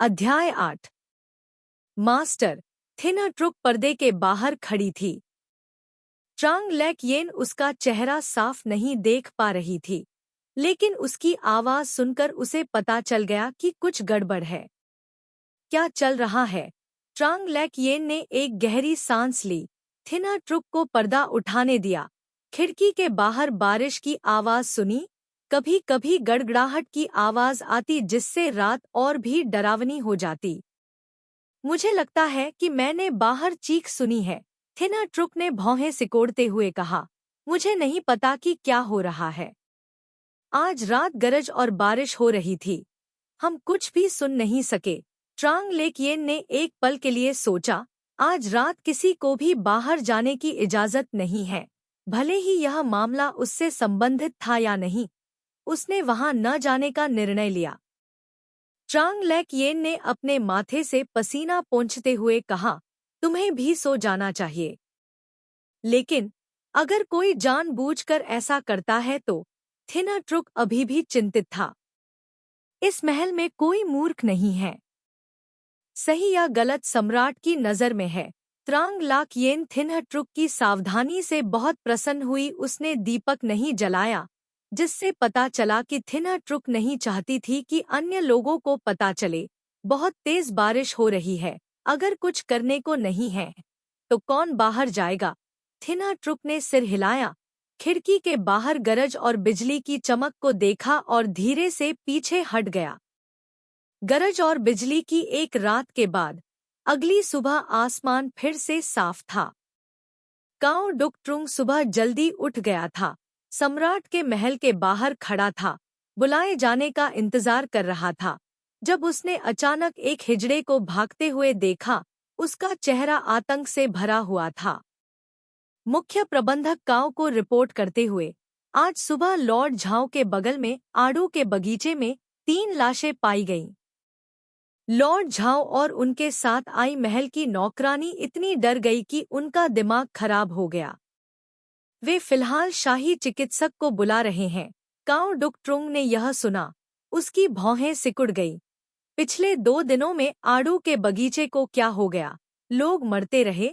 अध्याय 8। मास्टर थिना ट्रुक पर्दे के बाहर खड़ी थी। ट्रांग लेक येन उसका चेहरा साफ नहीं देख पा रही थी, लेकिन उसकी आवाज सुनकर उसे पता चल गया कि कुछ गड़बड़ है। क्या चल रहा है? ट्रांग लेक येन ने एक गहरी सांस ली, थिना ट्रुक को पर्दा उठाने दिया, खिड़की के बाहर बारिश की आवाज सुनी। कभी कभी गड़गड़ाहट की आवाज आती जिससे रात और भी डरावनी हो जाती। मुझे लगता है कि मैंने बाहर चीख सुनी है, थिना ट्रुक ने भौहें सिकोड़ते हुए कहा। मुझे नहीं पता कि क्या हो रहा है। आज रात गरज और बारिश हो रही थी। हम कुछ भी सुन नहीं सके। ट्रांग लेक येन ने एक पल के लिए सोचा, आज रात किसी को भी बाहर जाने की इजाजत नहीं है, भले ही यह मामला उससे संबंधित था या नहीं। उसने वहां न जाने का निर्णय लिया। ट्रांग लेक येन ने अपने माथे से पसीना पोंछते हुए कहा, तुम्हें भी सो जाना चाहिए। लेकिन अगर कोई जानबूझकर ऐसा करता है तो? थिना ट्रुक अभी भी चिंतित था। इस महल में कोई मूर्ख नहीं है। सही या गलत सम्राट की नजर में है। ट्रांग लेक येन थिना ट्रुक की सावधानी से बहुत प्रसन्न हुई। उसने दीपक नहीं जलाया, जिससे पता चला कि थिना ट्रुक नहीं चाहती थी कि अन्य लोगों को पता चले। बहुत तेज बारिश हो रही है, अगर कुछ करने को नहीं है तो कौन बाहर जाएगा? थिना ट्रुक ने सिर हिलाया, खिड़की के बाहर गरज और बिजली की चमक को देखा और धीरे से पीछे हट गया। गरज और बिजली की एक रात के बाद अगली सुबह आसमान फिर से साफ था। काओ डुक ट्रुंग सुबह जल्दी उठ गया था। सम्राट के महल के बाहर खड़ा था, बुलाए जाने का इंतजार कर रहा था। जब उसने अचानक एक हिजड़े को भागते हुए देखा, उसका चेहरा आतंक से भरा हुआ था। मुख्य प्रबंधक काओ को रिपोर्ट करते हुए, आज सुबह लॉर्ड झाओ के बगल में आड़ू के बगीचे में 3 लाशें पाई गईं। लॉर्ड झाओ और उनके साथ आई महल की नौकरानी इतनी डर गई कि उनका दिमाग खराब हो गया। वे फिलहाल शाही चिकित्सक को बुला रहे हैं। काओ डुक ट्रुंग ने यह सुना, उसकी भौहें सिकुड़ गई। पिछले 2 दिनों में आड़ू के बगीचे को क्या हो गया? लोग मरते रहे।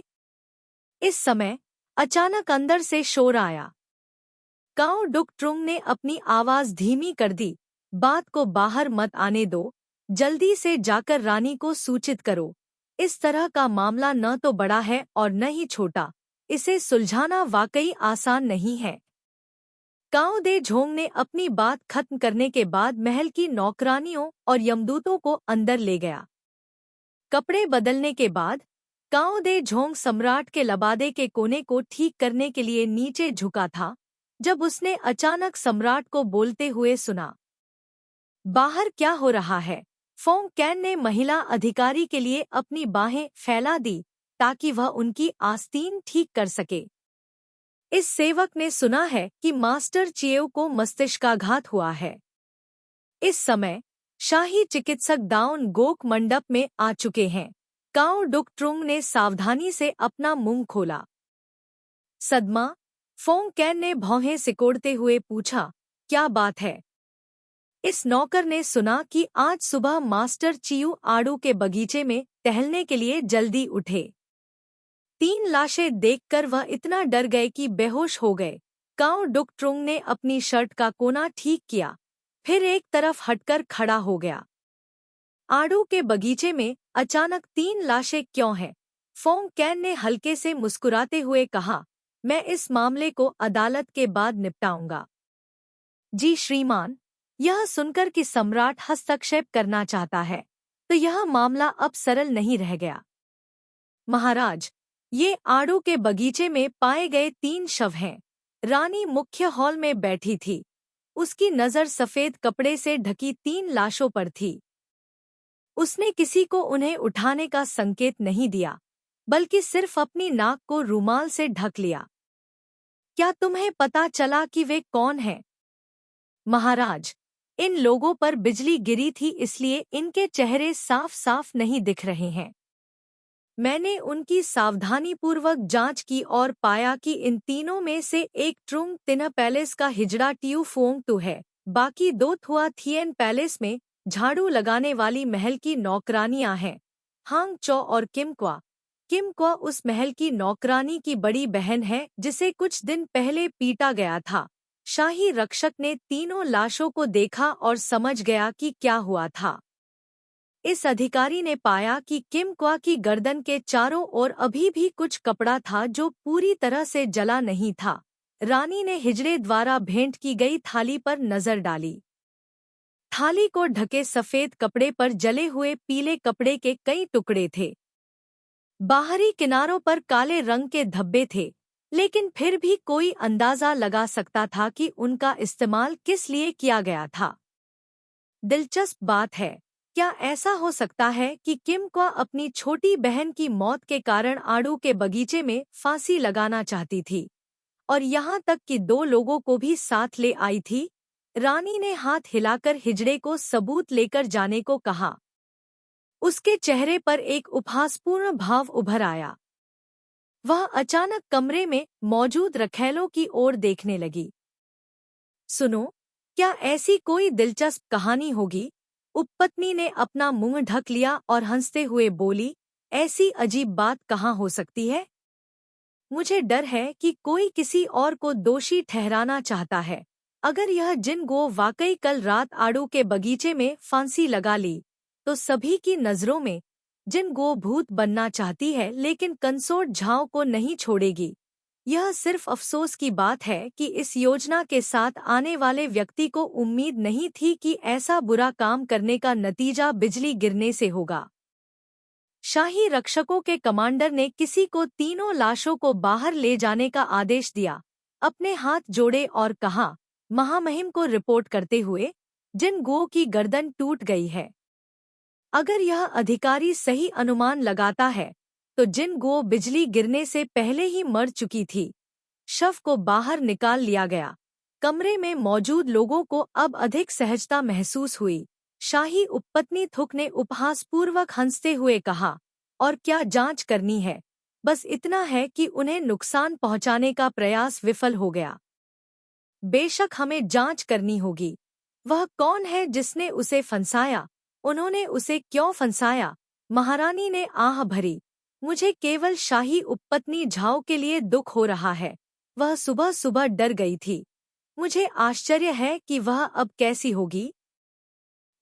इस समय अचानक अंदर से शोर आया। काओ डुक ट्रुंग ने अपनी आवाज धीमी कर दी, बात को बाहर मत आने दो, जल्दी से जाकर रानी को सूचित करो। इस तरह का मामला न तो बड़ा है और न ही छोटा, इसे सुलझाना वाकई आसान नहीं है। काओ दे झोंग ने अपनी बात खत्म करने के बाद महल की नौकरानियों और यमदूतों को अंदर ले गया। कपड़े बदलने के बाद काओ दे झोंग सम्राट के लबादे के कोने को ठीक करने के लिए नीचे झुका था, जब उसने अचानक सम्राट को बोलते हुए सुना। बाहर क्या हो रहा है? फोंग कैन ने महिला अधिकारी के लिए अपनी बाहें फैला दी ताकि वह उनकी आस्तीन ठीक कर सके। इस सेवक ने सुना है कि मास्टर चिएव को मस्तिष्काघात हुआ है। इस समय शाही चिकित्सक दाउन गोक मंडप में आ चुके हैं। काओ डुक ट्रुंग ने सावधानी से अपना मुंह खोला। सदमा? फोंग कैन ने भौहें सिकोड़ते हुए पूछा, क्या बात है? इस नौकर ने सुना कि आज सुबह मास्टर चियू आड़ू के बगीचे में टहलने के लिए जल्दी उठे। 3 लाशें देखकर वह इतना डर गए कि बेहोश हो गए। काओ डुक ट्रुंग ने अपनी शर्ट का कोना ठीक किया, फिर एक तरफ हटकर खड़ा हो गया। आड़ू के बगीचे में अचानक 3 लाशें क्यों हैं? फोंग कैन ने हल्के से मुस्कुराते हुए कहा, मैं इस मामले को अदालत के बाद निपटाऊंगा। जी श्रीमान। यह सुनकर कि सम्राट हस्तक्षेप करना चाहता है, तो यह मामला अब सरल नहीं रह गया। महाराज, ये आड़ू के बगीचे में पाए गए 3 शव हैं। रानी मुख्य हॉल में बैठी थी। उसकी नज़र सफेद कपड़े से ढकी 3 लाशों पर थी। उसने किसी को उन्हें उठाने का संकेत नहीं दिया, बल्कि सिर्फ अपनी नाक को रुमाल से ढक लिया। क्या तुम्हें पता चला कि वे कौन हैं? महाराज, इन लोगों पर बिजली गिरी थी, इसलिए इनके चेहरे साफ साफ नहीं दिख रहे हैं। मैंने उनकी सावधानीपूर्वक जांच की और पाया कि इन तीनों में से एक ट्रुंग तिन्ह पैलेस का हिजड़ा ट्यू फोंग तू है, बाकी 2 थुआ थिएन पैलेस में झाड़ू लगाने वाली महल की नौकरानियां हैं, हांग चौ और किम क्वा। किम क्वा उस महल की नौकरानी की बड़ी बहन है जिसे कुछ दिन पहले पीटा गया था। शाही रक्षक ने तीनों लाशों को देखा और समझ गया कि क्या हुआ था। इस अधिकारी ने पाया कि किम क्वा की गर्दन के चारों ओर अभी भी कुछ कपड़ा था जो पूरी तरह से जला नहीं था। रानी ने हिजड़े द्वारा भेंट की गई थाली पर नजर डाली। थाली को ढके सफेद कपड़े पर जले हुए पीले कपड़े के कई टुकड़े थे। बाहरी किनारों पर काले रंग के धब्बे थे, लेकिन फिर भी कोई अंदाजा लगा सकता था कि उनका इस्तेमाल किस लिए किया गया था। दिलचस्प बात है, क्या ऐसा हो सकता है कि किम क्वा अपनी छोटी बहन की मौत के कारण आड़ू के बगीचे में फांसी लगाना चाहती थी, और यहाँ तक कि 2 लोगों को भी साथ ले आई थी? रानी ने हाथ हिलाकर हिजड़े को सबूत लेकर जाने को कहा। उसके चेहरे पर एक उपहासपूर्ण भाव उभर आया। वह अचानक कमरे में मौजूद रखैलों की ओर देखने लगी। सुनो, क्या ऐसी कोई दिलचस्प कहानी होगी? उपपत्नी ने अपना मुंह ढक लिया और हंसते हुए बोली, ऐसी अजीब बात कहाँ हो सकती है? मुझे डर है कि कोई किसी और को दोषी ठहराना चाहता है। अगर यह जिन-गो वाकई कल रात आड़ू के बगीचे में फांसी लगा ली, तो सभी की नज़रों में जिन-गो भूत बनना चाहती है, लेकिन कंसोर्ट झाओ को नहीं छोड़ेगी। यह सिर्फ अफसोस की बात है कि इस योजना के साथ आने वाले व्यक्ति को उम्मीद नहीं थी कि ऐसा बुरा काम करने का नतीजा बिजली गिरने से होगा। शाही रक्षकों के कमांडर ने किसी को तीनों लाशों को बाहर ले जाने का आदेश दिया, अपने हाथ जोड़े और कहा, महामहिम को रिपोर्ट करते हुए, जिन-गो की गर्दन टूट गई है। अगर यह अधिकारी सही अनुमान लगाता है, तो जिन-गो बिजली गिरने से पहले ही मर चुकी थी। शव को बाहर निकाल लिया गया। कमरे में मौजूद लोगों को अब अधिक सहजता महसूस हुई। शाही उपपत्नी थुक ने उपहासपूर्वक हंसते हुए कहा, और क्या जांच करनी है? बस इतना है कि उन्हें नुकसान पहुंचाने का प्रयास विफल हो गया। बेशक हमें जांच करनी होगी। वह कौन है जिसने उसे फंसाया? उन्होंने उसे क्यों फंसाया? महारानी ने आह भरी। मुझे केवल शाही उपपत्नी झाओ के लिए दुख हो रहा है। वह सुबह सुबह डर गई थी। मुझे आश्चर्य है कि वह अब कैसी होगी।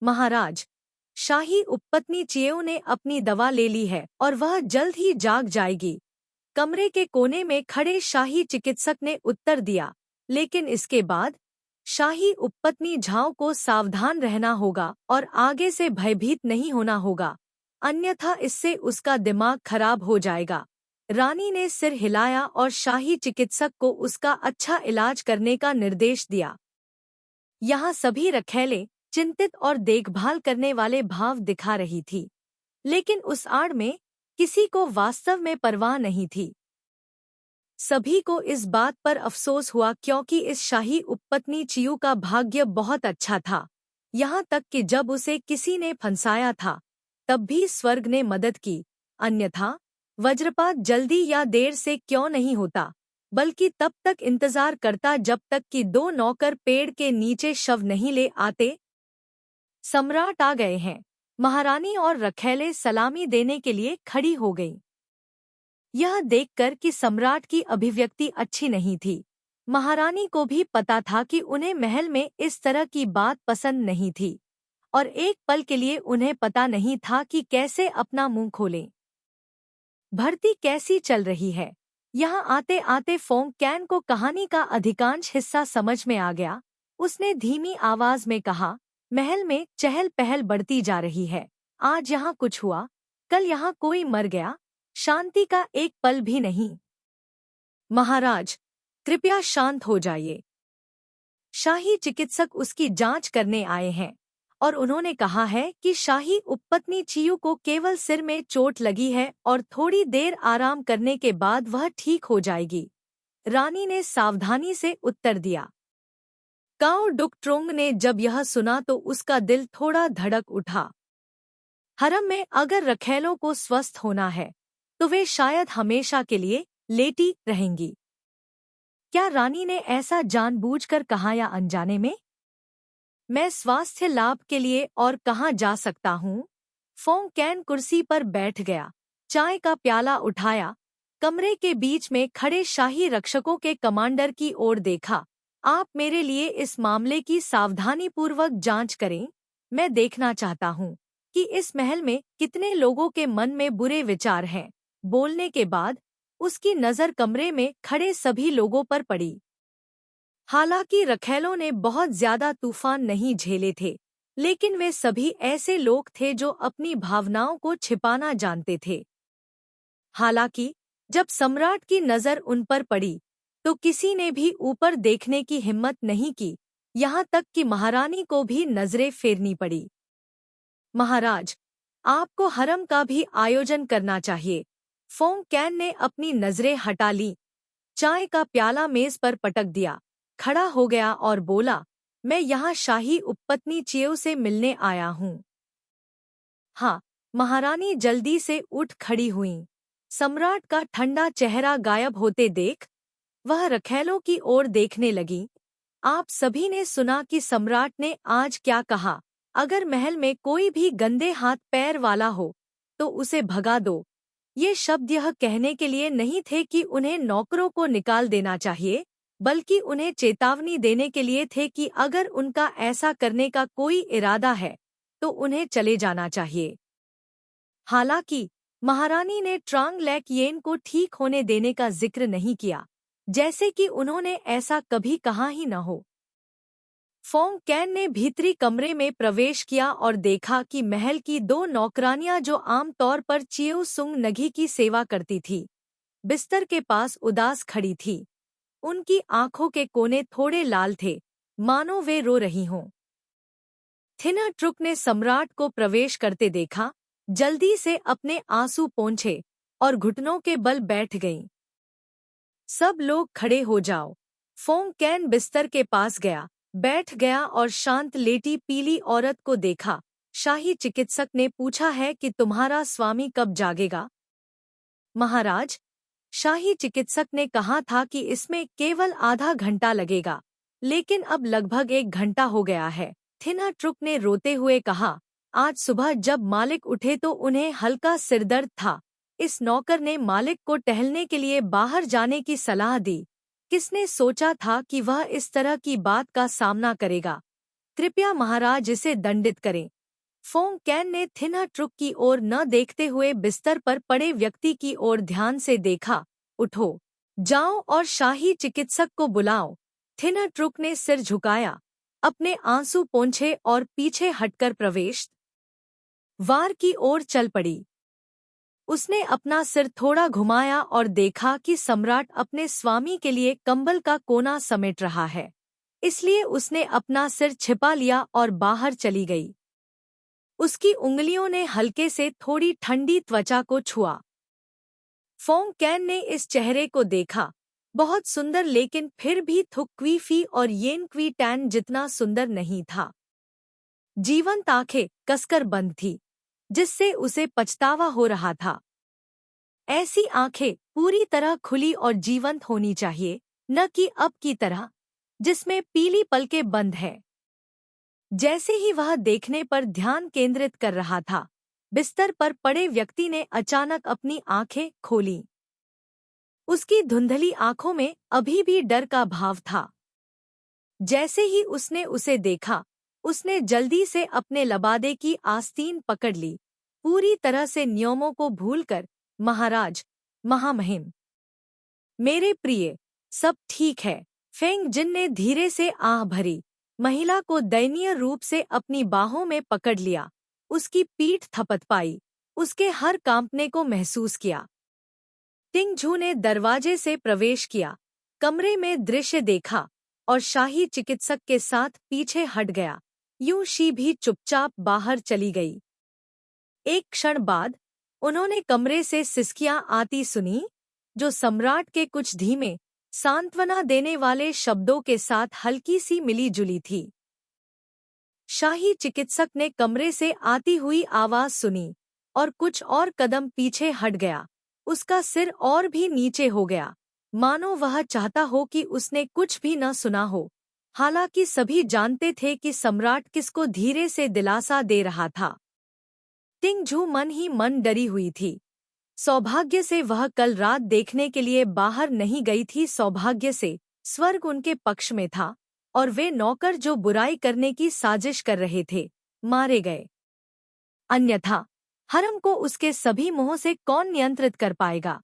महाराज, शाही उपपत्नी चिएओ ने अपनी दवा ले ली है और वह जल्द ही जाग जाएगी। कमरे के कोने में खड़े शाही चिकित्सक ने उत्तर दिया, लेकिन इसके बाद शाही उपपत्नी झाओ को सावधान रहना होगा और आगे से भयभीत नहीं होना होगा, अन्यथा इससे उसका दिमाग खराब हो जाएगा। रानी ने सिर हिलाया और शाही चिकित्सक को उसका अच्छा इलाज करने का निर्देश दिया। यहाँ सभी रखैले चिंतित और देखभाल करने वाले भाव दिखा रही थी, लेकिन उस आड़ में किसी को वास्तव में परवाह नहीं थी। सभी को इस बात पर अफसोस हुआ क्योंकि इस शाही उपपत्नी चियू का भाग्य बहुत अच्छा था। यहाँ तक कि जब उसे किसी ने फंसाया था, तब भी स्वर्ग ने मदद की, अन्यथा वज्रपात जल्दी या देर से क्यों नहीं होता, बल्कि तब तक इंतजार करता जब तक कि 2 नौकर पेड़ के नीचे शव नहीं ले आते। सम्राट आ गए हैं। महारानी और रखैले सलामी देने के लिए खड़ी हो गईं। यह देखकर कि सम्राट की अभिव्यक्ति अच्छी नहीं थी, महारानी को भी पता था कि उन्हें महल में इस तरह की बात पसंद नहीं थी, और एक पल के लिए उन्हें पता नहीं था कि कैसे अपना मुंह खोलें। भर्ती कैसी चल रही है? यहाँ आते आते फोंग कैन को कहानी का अधिकांश हिस्सा समझ में आ गया। उसने धीमी आवाज में कहा, महल में चहल पहल बढ़ती जा रही है। आज यहाँ कुछ हुआ, कल यहाँ कोई मर गया, शांति का एक पल भी नहीं। महाराज, कृपया शांत हो जाइए। शाही चिकित्सक उसकी जांच करने आए हैं, और उन्होंने कहा है कि शाही उपपत्नी चियू को केवल सिर में चोट लगी है और थोड़ी देर आराम करने के बाद वह ठीक हो जाएगी। रानी ने सावधानी से उत्तर दिया। काओ डुक ट्रुंग ने जब यह सुना तो उसका दिल थोड़ा धड़क उठा। हरम में अगर रखैलों को स्वस्थ होना है, तो वे शायद हमेशा के लिए लेटी रहेंगी। क्या रानी ने ऐसा जानबूझकर कहा या अनजाने में? मैं स्वास्थ्य लाभ के लिए और कहाँ जा सकता हूँ? फोंग कैन कुर्सी पर बैठ गया, चाय का प्याला उठाया, कमरे के बीच में खड़े शाही रक्षकों के कमांडर की ओर देखा। आप मेरे लिए इस मामले की सावधानीपूर्वक जांच करें। मैं देखना चाहता हूँ कि इस महल में कितने लोगों के मन में बुरे विचार हैं। बोलने के बाद उसकी नज़र कमरे में खड़े सभी लोगों पर पड़ी। हालांकि रखैलों ने बहुत ज्यादा तूफान नहीं झेले थे, लेकिन वे सभी ऐसे लोग थे जो अपनी भावनाओं को छिपाना जानते थे। हालांकि जब सम्राट की नज़र उन पर पड़ी, तो किसी ने भी ऊपर देखने की हिम्मत नहीं की, यहाँ तक कि महारानी को भी नजरें फेरनी पड़ी। महाराज, आपको हरम का भी आयोजन करना चाहिए। फोंग कैन ने अपनी नजरें हटा ली, चाय का प्याला मेज पर पटक दिया, खड़ा हो गया और बोला, मैं यहाँ शाही उपपत्नी चियो से मिलने आया हूँ। हाँ, महारानी जल्दी से उठ खड़ी हुईं। सम्राट का ठंडा चेहरा गायब होते देख वह रखैलों की ओर देखने लगी। आप सभी ने सुना कि सम्राट ने आज क्या कहा। अगर महल में कोई भी गंदे हाथ पैर वाला हो तो उसे भगा दो। ये शब्द यह कहने के लिए नहीं थे कि उन्हें नौकरों को निकाल देना चाहिए, बल्कि उन्हें चेतावनी देने के लिए थे कि अगर उनका ऐसा करने का कोई इरादा है तो उन्हें चले जाना चाहिए। हालांकि महारानी ने ट्रांग लेक येन को ठीक होने देने का जिक्र नहीं किया, जैसे कि उन्होंने ऐसा कभी कहा ही न हो। फोंग कैन ने भीतरी कमरे में प्रवेश किया और देखा कि महल की दो नौकरानियां जो आमतौर पर चियो सुंग नगी की सेवा करती थी, बिस्तर के पास उदास खड़ी थी। उनकी आंखों के कोने थोड़े लाल थे, मानो वे रो रही हों। थिनर ट्रुक ने सम्राट को प्रवेश करते देखा, जल्दी से अपने आंसू पोंछे और घुटनों के बल बैठ गईं। सब लोग खड़े हो जाओ। फोंग कैन बिस्तर के पास गया, बैठ गया और शांत लेटी पीली औरत को देखा। शाही चिकित्सक ने पूछा है कि तुम्हारा स्वामी कब जागेगा? महाराज, शाही चिकित्सक ने कहा था कि इसमें केवल आधा घंटा लगेगा, लेकिन अब लगभग 1 घंटा हो गया है। थिनर ट्रुक ने रोते हुए कहा, आज सुबह जब मालिक उठे तो उन्हें हल्का सिरदर्द था। इस नौकर ने मालिक को टहलने के लिए बाहर जाने की सलाह दी। किसने सोचा था कि वह इस तरह की बात का सामना करेगा? कृपया महाराज इसे दंडित करें। फोंग कैन ने थिनर ट्रुक की ओर न देखते हुए बिस्तर पर पड़े व्यक्ति की ओर ध्यान से देखा। उठो, जाओ और शाही चिकित्सक को बुलाओ। थिनर ट्रुक ने सिर झुकाया, अपने आंसू पोंछे और पीछे हटकर प्रवेश द्वार की ओर चल पड़ी। उसने अपना सिर थोड़ा घुमाया और देखा कि सम्राट अपने स्वामी के लिए कंबल का कोना समेट रहा है, इसलिए उसने अपना सिर छिपा लिया और बाहर चली गई। उसकी उंगलियों ने हल्के से थोड़ी ठंडी त्वचा को छुआ। फोंग कैन ने इस चेहरे को देखा, बहुत सुंदर, लेकिन फिर भी थुक क्वी फी और येन क्वी टैन जितना सुंदर नहीं था। जीवंत आंखें कसकर बंद थी, जिससे उसे पछतावा हो रहा था। ऐसी आंखें पूरी तरह खुली और जीवंत होनी चाहिए, न कि अब की तरह जिसमें पीली पलकें बंद है। जैसे ही वह देखने पर ध्यान केंद्रित कर रहा था, बिस्तर पर पड़े व्यक्ति ने अचानक अपनी आंखें खोलीं। उसकी धुंधली आंखों में अभी भी डर का भाव था। जैसे ही उसने उसे देखा, उसने जल्दी से अपने लबादे की आस्तीन पकड़ ली, पूरी तरह से नियमों को भूलकर। महाराज, महामहिम, मेरे प्रिय, सब ठीक है। फेंग जिन ने धीरे से आह भरी महिला को दयनीय रूप से अपनी बाहों में पकड़ लिया, उसकी पीठ थपथपाई, उसके हर कांपने को महसूस किया। टिंग झू ने दरवाजे से प्रवेश किया, कमरे में दृश्य देखा और शाही चिकित्सक के साथ पीछे हट गया। यूं शी भी चुपचाप बाहर चली गई। एक क्षण बाद उन्होंने कमरे से सिसकियां आती सुनी, जो सम्राट के कुछ धीमे, सांत्वना देने वाले शब्दों के साथ हल्की सी मिली जुली थी। शाही चिकित्सक ने कमरे से आती हुई आवाज सुनी और कुछ और कदम पीछे हट गया। उसका सिर और भी नीचे हो गया, मानो वह चाहता हो कि उसने कुछ भी न सुना हो। हालांकि सभी जानते थे कि सम्राट किसको धीरे से दिलासा दे रहा था। टिंगझू मन ही मन डरी हुई थी। सौभाग्य से वह कल रात देखने के लिए बाहर नहीं गई थी। सौभाग्य से स्वर्ग उनके पक्ष में था और वे नौकर जो बुराई करने की साजिश कर रहे थे मारे गए। अन्यथा हरम को उसके सभी मोह से कौन नियंत्रित कर पाएगा।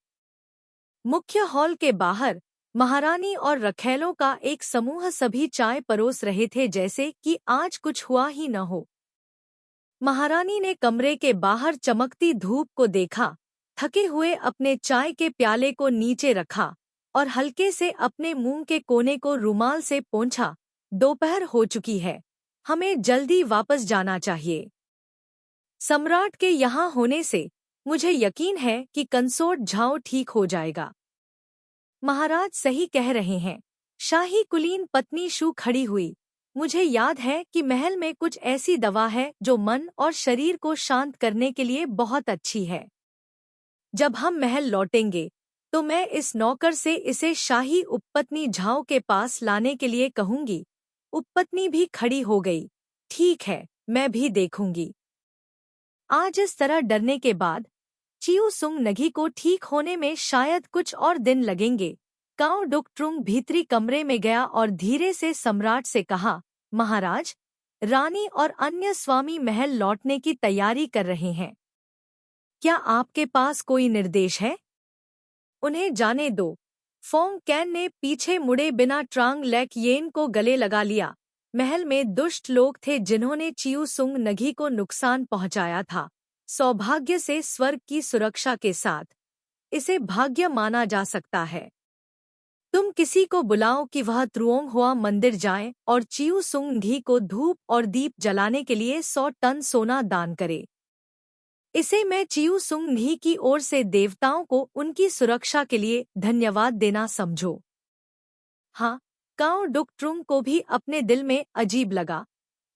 मुख्य हॉल के बाहर महारानी और रखैलों का एक समूह सभी चाय परोस रहे थे जैसे कि आज कुछ हुआ ही न हो। महारानी ने कमरे के बाहर चमकती धूप को देखा, थके हुए अपने चाय के प्याले को नीचे रखा और हल्के से अपने मुंह के कोने को रुमाल से पोंछा। दोपहर हो चुकी है, हमें जल्दी वापस जाना चाहिए। सम्राट के यहाँ होने से मुझे यकीन है कि कंसोर्ट झाओ ठीक हो जाएगा। महाराज सही कह रहे हैं। शाही कुलीन पत्नी शू खड़ी हुई। मुझे याद है कि महल में कुछ ऐसी दवा है जो मन और शरीर को शांत करने के लिए बहुत अच्छी है। जब हम महल लौटेंगे तो मैं इस नौकर से इसे शाही उपपत्नी झाओ के पास लाने के लिए कहूंगी। उपपत्नी भी खड़ी हो गई। ठीक है, मैं भी देखूंगी। आज इस तरह डरने के बाद चिऊ सुंग नगी को ठीक होने में शायद कुछ और दिन लगेंगे। काओ डुक ट्रुंग भीतरी कमरे में गया और धीरे से सम्राट से कहा, महाराज, रानी और अन्य स्वामी महल लौटने की तैयारी कर रहे हैं। क्या आपके पास कोई निर्देश है? उन्हें जाने दो। फोंग कैन ने पीछे मुड़े बिना ट्रांग लेक येन को गले लगा लिया। महल में दुष्ट लोग थे जिन्होंने चिऊ सुंग नगी को नुकसान पहुंचाया था। सौभाग्य से स्वर्ग की सुरक्षा के साथ इसे भाग्य माना जा सकता है। तुम किसी को बुलाओ कि वह त्रुओंग हुआ मंदिर जाए और चिऊ सुंग नगी को धूप और दीप जलाने के लिए 100 टन सोना दान करे। इसे मैं चिऊ सुंग नगी की ओर से देवताओं को उनकी सुरक्षा के लिए धन्यवाद देना समझो। हाँ, काओ डुक ट्रुंग को भी अपने दिल में अजीब लगा।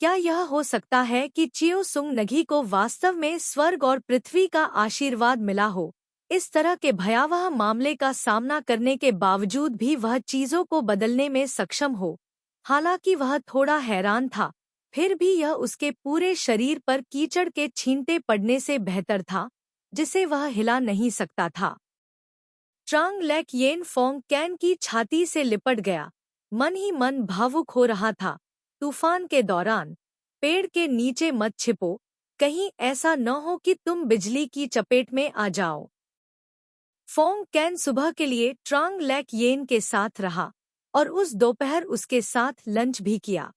क्या यह हो सकता है कि चिऊ सुंग नगी को वास्तव में स्वर्ग और पृथ्वी का आशीर्वाद मिला हो? इस तरह के भयावह मामले का सामना करने के बावजूद भी वह चीजों को बदलने में सक्षम हो। हालांकि वह थोड़ा हैरान था, फिर भी यह उसके पूरे शरीर पर कीचड़ के छींटे पड़ने से बेहतर था, जिसे वह हिला नहीं सकता था। ट्रांग लेक येन फोंग कैन की छाती से लिपट गया। मन ही मन भावुक हो रहा था। तूफान के दौरान पेड़ के नीचे मत छिपो, कहीं ऐसा न हो कि तुम बिजली की चपेट में आ जाओ। फोंग कैन सुबह के लिए ट्रांग लेक येन के साथ रहा और उस दोपहर उसके साथ लंच भी किया।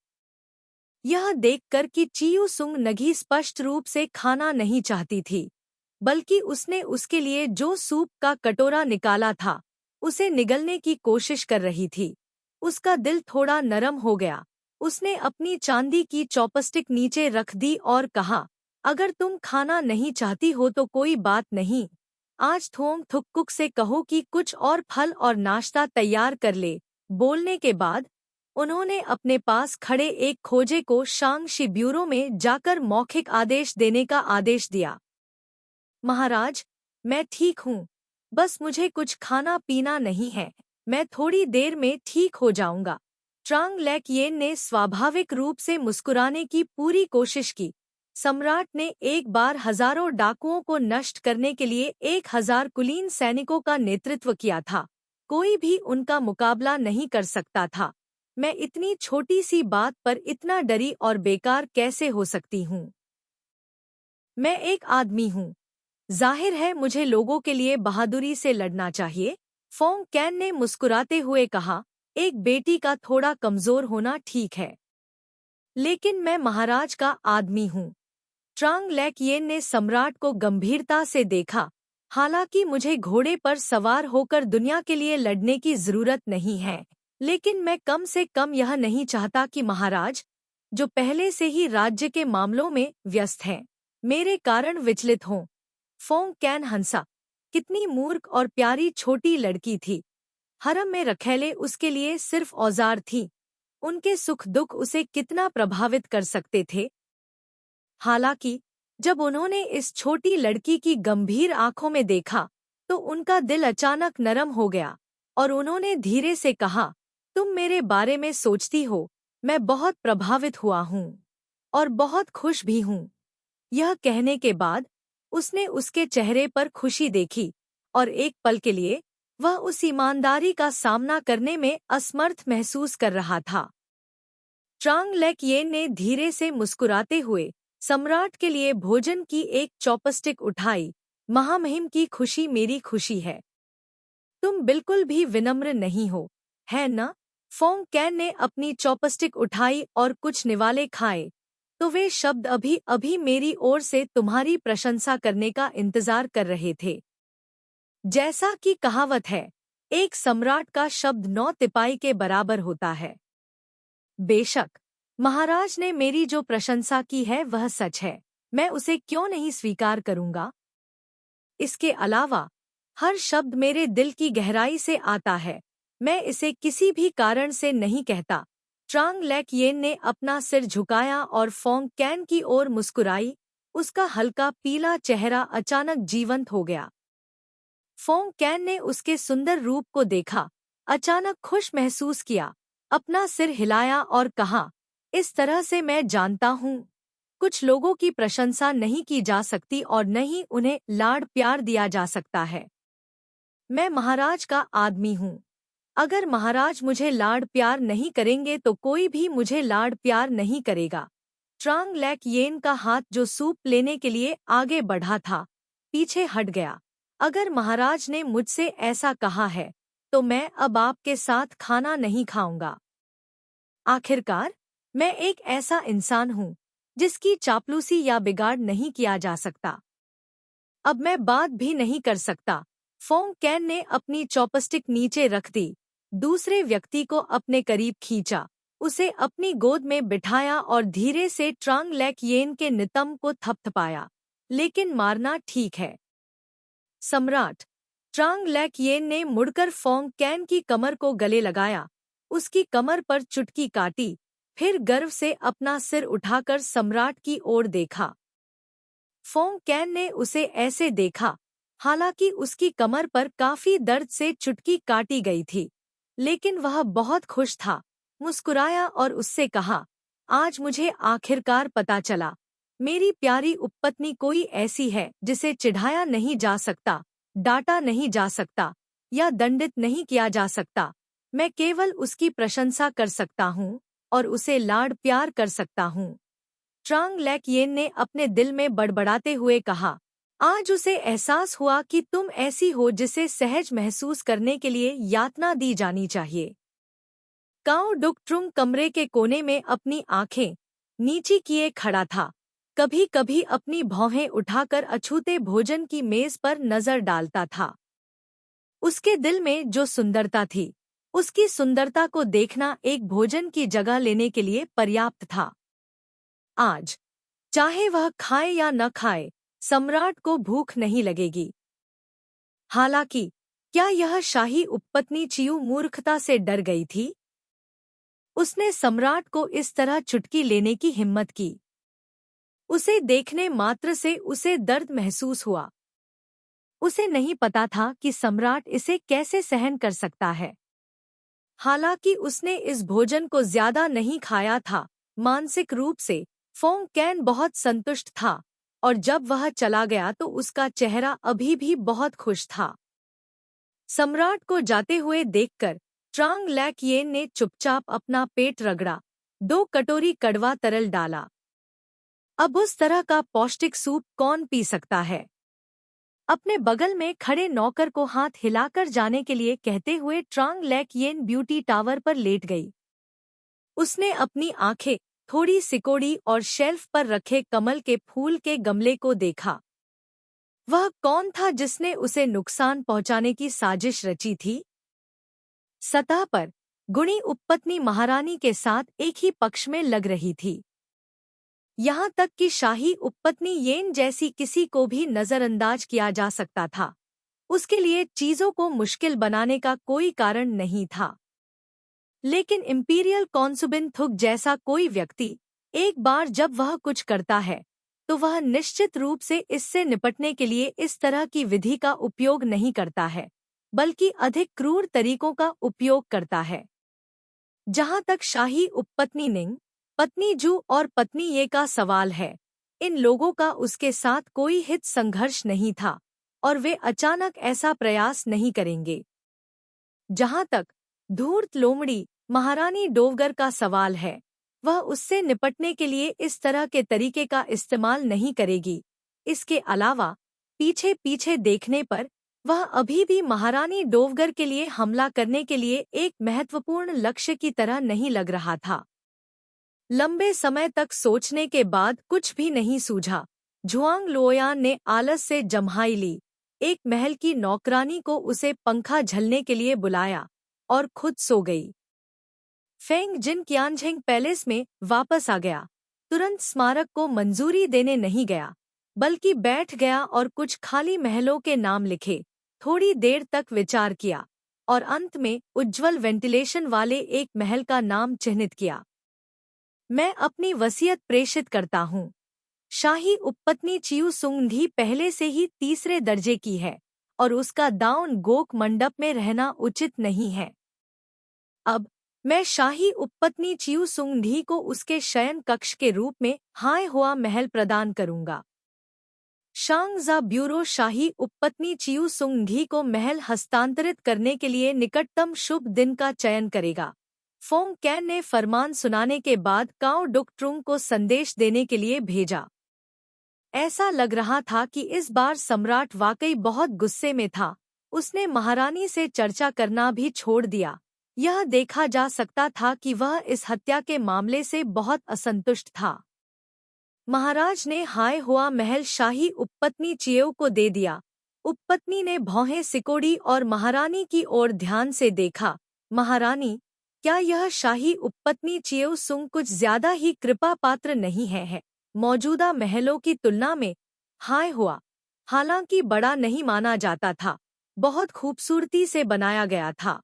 यह देखकर कि चिऊ सुंग नगी स्पष्ट रूप से खाना नहीं चाहती थी, बल्कि उसने उसके लिए जो सूप का कटोरा निकाला था उसे निगलने की कोशिश कर रही थी, उसका दिल थोड़ा नरम हो गया। उसने अपनी चांदी की चॉपस्टिक नीचे रख दी और कहा, अगर तुम खाना नहीं चाहती हो तो कोई बात नहीं। आज थोंग थुक्कुक से कहो कि कुछ और फल और नाश्ता तैयार कर ले। बोलने के बाद उन्होंने अपने पास खड़े एक खोजे को शांगशी ब्यूरो में जाकर मौखिक आदेश देने का आदेश दिया। महाराज, मैं ठीक हूँ, बस मुझे कुछ खाना पीना नहीं है। मैं थोड़ी देर में ठीक हो जाऊंगा। ट्रांग लेक येन ने स्वाभाविक रूप से मुस्कुराने की पूरी कोशिश की। सम्राट ने एक बार हजारों डाकुओं को नष्ट करने के लिए 1000 कुलीन सैनिकों का नेतृत्व किया था। कोई भी उनका मुकाबला नहीं कर सकता था। मैं इतनी छोटी सी बात पर इतना डरी और बेकार कैसे हो सकती हूँ? मैं एक आदमी हूँ। जाहिर है मुझे लोगों के लिए बहादुरी से लड़ना चाहिए। फोंग कैन ने मुस्कुराते हुए कहा, एक बेटी का थोड़ा कमजोर होना ठीक है, लेकिन मैं महाराज का आदमी हूँ। ट्रांग लेक येन ने सम्राट को गंभीरता से देखा। हालांकि मुझे घोड़े पर सवार होकर दुनिया के लिए लड़ने की जरूरत नहीं है, लेकिन मैं कम से कम यह नहीं चाहता कि महाराज, जो पहले से ही राज्य के मामलों में व्यस्त हैं, मेरे कारण विचलित हों। फोंग कैन हंसा। कितनी मूर्ख और प्यारी छोटी लड़की थी। हरम में रखैले उसके लिए सिर्फ औजार थी। उनके सुख दुख उसे कितना प्रभावित कर सकते थे। हालांकि जब उन्होंने इस छोटी लड़की की गंभीर आंखों में देखा तो उनका दिल अचानक नरम हो गया और उन्होंने धीरे से कहा, तुम मेरे बारे में सोचती हो, मैं बहुत प्रभावित हुआ हूँ और बहुत खुश भी हूँ। यह कहने के बाद उसने उसके चेहरे पर खुशी देखी और एक पल के लिए वह उस ईमानदारी का सामना करने में असमर्थ महसूस कर रहा था। ट्रांग लेकयेन ने धीरे से मुस्कुराते हुए सम्राट के लिए भोजन की एक चॉपस्टिक उठाई। महामहिम की खुशी मेरी खुशी है। तुम बिल्कुल भी विनम्र नहीं हो, है न? फोंग कैन ने अपनी चॉपस्टिक उठाई और कुछ निवाले खाए। तो वे शब्द अभी अभी मेरी ओर से तुम्हारी प्रशंसा करने का इंतजार कर रहे थे। जैसा कि कहावत है, एक सम्राट का शब्द 9 तिपाई के बराबर होता है। बेशक, महाराज ने मेरी जो प्रशंसा की है वह सच है। मैं उसे क्यों नहीं स्वीकार करूंगा? इसके अलावा हर शब्द मेरे दिल की गहराई से आता है। मैं इसे किसी भी कारण से नहीं कहता। ट्रांग लेकयेन ने अपना सिर झुकाया और फोंग कैन की ओर मुस्कुराई। उसका हल्का पीला चेहरा अचानक जीवंत हो गया। फोंग कैन ने उसके सुंदर रूप को देखा, अचानक खुश महसूस किया, अपना सिर हिलाया और कहा, इस तरह से मैं जानता हूँ, कुछ लोगों की प्रशंसा नहीं की जा सकती और न ही उन्हें लाड प्यार दिया जा सकता है। मैं महाराज का आदमी हूँ। अगर महाराज मुझे लाड प्यार नहीं करेंगे तो कोई भी मुझे लाड प्यार नहीं करेगा। ट्रांग लेकयेन का हाथ जो सूप लेने के लिए आगे बढ़ा था, पीछे हट गया। अगर महाराज ने मुझसे ऐसा कहा है, तो मैं अब आपके साथ खाना नहीं खाऊंगा। आखिरकार, मैं एक ऐसा इंसान हूँ, जिसकी चापलूसी या बिगाड़ नहीं किया जा सकता। अब मैं बात भी नहीं कर सकता। फोंग कैन ने अपनी चॉपस्टिक नीचे रख दी, दूसरे व्यक्ति को अपने करीब खींचा, उसे अपनी गोद में बिठाया और धीरे से ट्रांग लेकयेन के नितंब को थपथपाया। लेकिन मारना ठीक है, सम्राट। ट्रांग लेकयेन ने मुड़कर फोंग कैन की कमर को गले लगाया, उसकी कमर पर चुटकी काटी, फिर गर्व से अपना सिर उठाकर सम्राट की ओर देखा। फोंग कैन ने उसे ऐसे देखा, हालांकि उसकी कमर पर काफी दर्द से चुटकी काटी गई थी, लेकिन वह बहुत खुश था। मुस्कुराया और उससे कहा, आज मुझे आखिरकार पता चला, मेरी प्यारी उपपत्नी कोई ऐसी है जिसे चिढ़ाया नहीं जा सकता, डांटा नहीं जा सकता या दंडित नहीं किया जा सकता। मैं केवल उसकी प्रशंसा कर सकता हूँ और उसे लाड प्यार कर सकता हूँ। ट्रांग लेकयेन ने अपने दिल में बड़बड़ाते हुए कहा, आज उसे एहसास हुआ कि तुम ऐसी हो जिसे सहज महसूस करने के लिए यातना दी जानी चाहिए। काओ डुक ट्रुंग कमरे के कोने में अपनी आंखें नीची किए खड़ा था, कभी कभी अपनी भौहें उठाकर अछूते भोजन की मेज पर नजर डालता था। उसके दिल में जो सुंदरता थी, उसकी सुंदरता को देखना एक भोजन की जगह लेने के लिए पर्याप्त था। आज, चाहे वह खाए या न खाए, सम्राट को भूख नहीं लगेगी। हालांकि, क्या यह शाही उपपत्नी चियू मूर्खता से डर गई थी? उसने सम्राट को इस तरह चुटकी लेने की हिम्मत की। उसे देखने मात्र से उसे दर्द महसूस हुआ। उसे नहीं पता था कि सम्राट इसे कैसे सहन कर सकता है। हालांकि उसने इस भोजन को ज्यादा नहीं खाया था, मानसिक रूप से फोंग कैन बहुत संतुष्ट था, और जब वह चला गया तो उसका चेहरा अभी भी बहुत खुश था। सम्राट को जाते हुए देखकर ट्रांग लेकयेन ने चुपचाप अपना पेट रगड़ा, 2 कटोरी कड़वा तरल डाला। अब उस तरह का पौष्टिक सूप कौन पी सकता है? अपने बगल में खड़े नौकर को हाथ हिलाकर जाने के लिए कहते हुए ट्रांग लेकयेन ब्यूटी टावर पर लेट गई। उसने अपनी आंखें थोड़ी सिकोड़ी और शेल्फ पर रखे कमल के फूल के गमले को देखा। वह कौन था जिसने उसे नुकसान पहुंचाने की साजिश रची थी? सतह पर गुणी उपपत्नी महारानी के साथ एक ही पक्ष में लग रही थी। यहाँ तक कि शाही उपपत्नी येन जैसी किसी को भी नजरअंदाज किया जा सकता था। उसके लिए चीजों को मुश्किल बनाने का कोई कारण नहीं था। लेकिन इंपीरियल कॉन्सुबिन थुक जैसा कोई व्यक्ति, एक बार जब वह कुछ करता है, तो वह निश्चित रूप से इससे निपटने के लिए इस तरह की विधि का उपयोग नहीं करता है, बल्कि अधिक क्रूर तरीकों का उपयोग करता है। जहां तक शाही उपपत्नी निंग, पत्नी जू और पत्नी ये का सवाल है, इन लोगों का उसके साथ कोई हित संघर्ष नहीं था और वे अचानक ऐसा प्रयास नहीं करेंगे। जहां तक धूर्त लोमड़ी महारानी डोवगर का सवाल है, वह उससे निपटने के लिए इस तरह के तरीके का इस्तेमाल नहीं करेगी। इसके अलावा पीछे पीछे देखने पर वह अभी भी महारानी डोवगर के लिए हमला करने के लिए एक महत्वपूर्ण लक्ष्य की तरह नहीं लग रहा था। लंबे समय तक सोचने के बाद कुछ भी नहीं सूझा। झुआंग लोयान ने आलस से जम्हाई ली, एक महल की नौकरानी को उसे पंखा झलने के लिए बुलाया और खुद सो गई। फेंग जिन क्यानझेंग पैलेस में वापस आ गया, तुरंत स्मारक को मंजूरी देने नहीं गया, बल्कि बैठ गया और कुछ खाली महलों के नाम लिखे, थोड़ी देर तक विचार किया और अंत में उज्ज्वल वेंटिलेशन वाले एक महल का नाम चिन्हित किया। मैं अपनी वसीयत प्रेषित करता हूँ। शाही उपपत्नी चियू सुंगधी पहले से ही तीसरे दर्जे की है और उसका दाउन गोक मंडप में रहना उचित नहीं है। अब मैं शाही उपपत्नी चियू सुंगधी को उसके शयन कक्ष के रूप में हाय हुआ महल प्रदान करूंगा। शांगजा ब्यूरो शाही उपपत्नी चियू सुंगधी को महल हस्तांतरित करने के लिए निकटतम शुभ दिन का चयन करेगा। फोंग कैन ने फरमान सुनाने के बाद काओ डुक ट्रुंग को संदेश देने के लिए भेजा। ऐसा लग रहा था कि इस बार सम्राट वाकई बहुत गुस्से में था। उसने महारानी से चर्चा करना भी छोड़ दिया। यह देखा जा सकता था कि वह इस हत्या के मामले से बहुत असंतुष्ट था। महाराज ने हाय हुआ महल शाही उपपत्नी चियो को दे दिया। उपपत्नी ने भौहें सिकोड़ी और महारानी की ओर ध्यान से देखा। महारानी, क्या यह शाही उपपत्नी चियो सुंग कुछ ज्यादा ही कृपा पात्र नहीं है? मौजूदा महलों की तुलना में हाय हुआ, हालांकि बड़ा नहीं माना जाता था, बहुत खूबसूरती से बनाया गया था।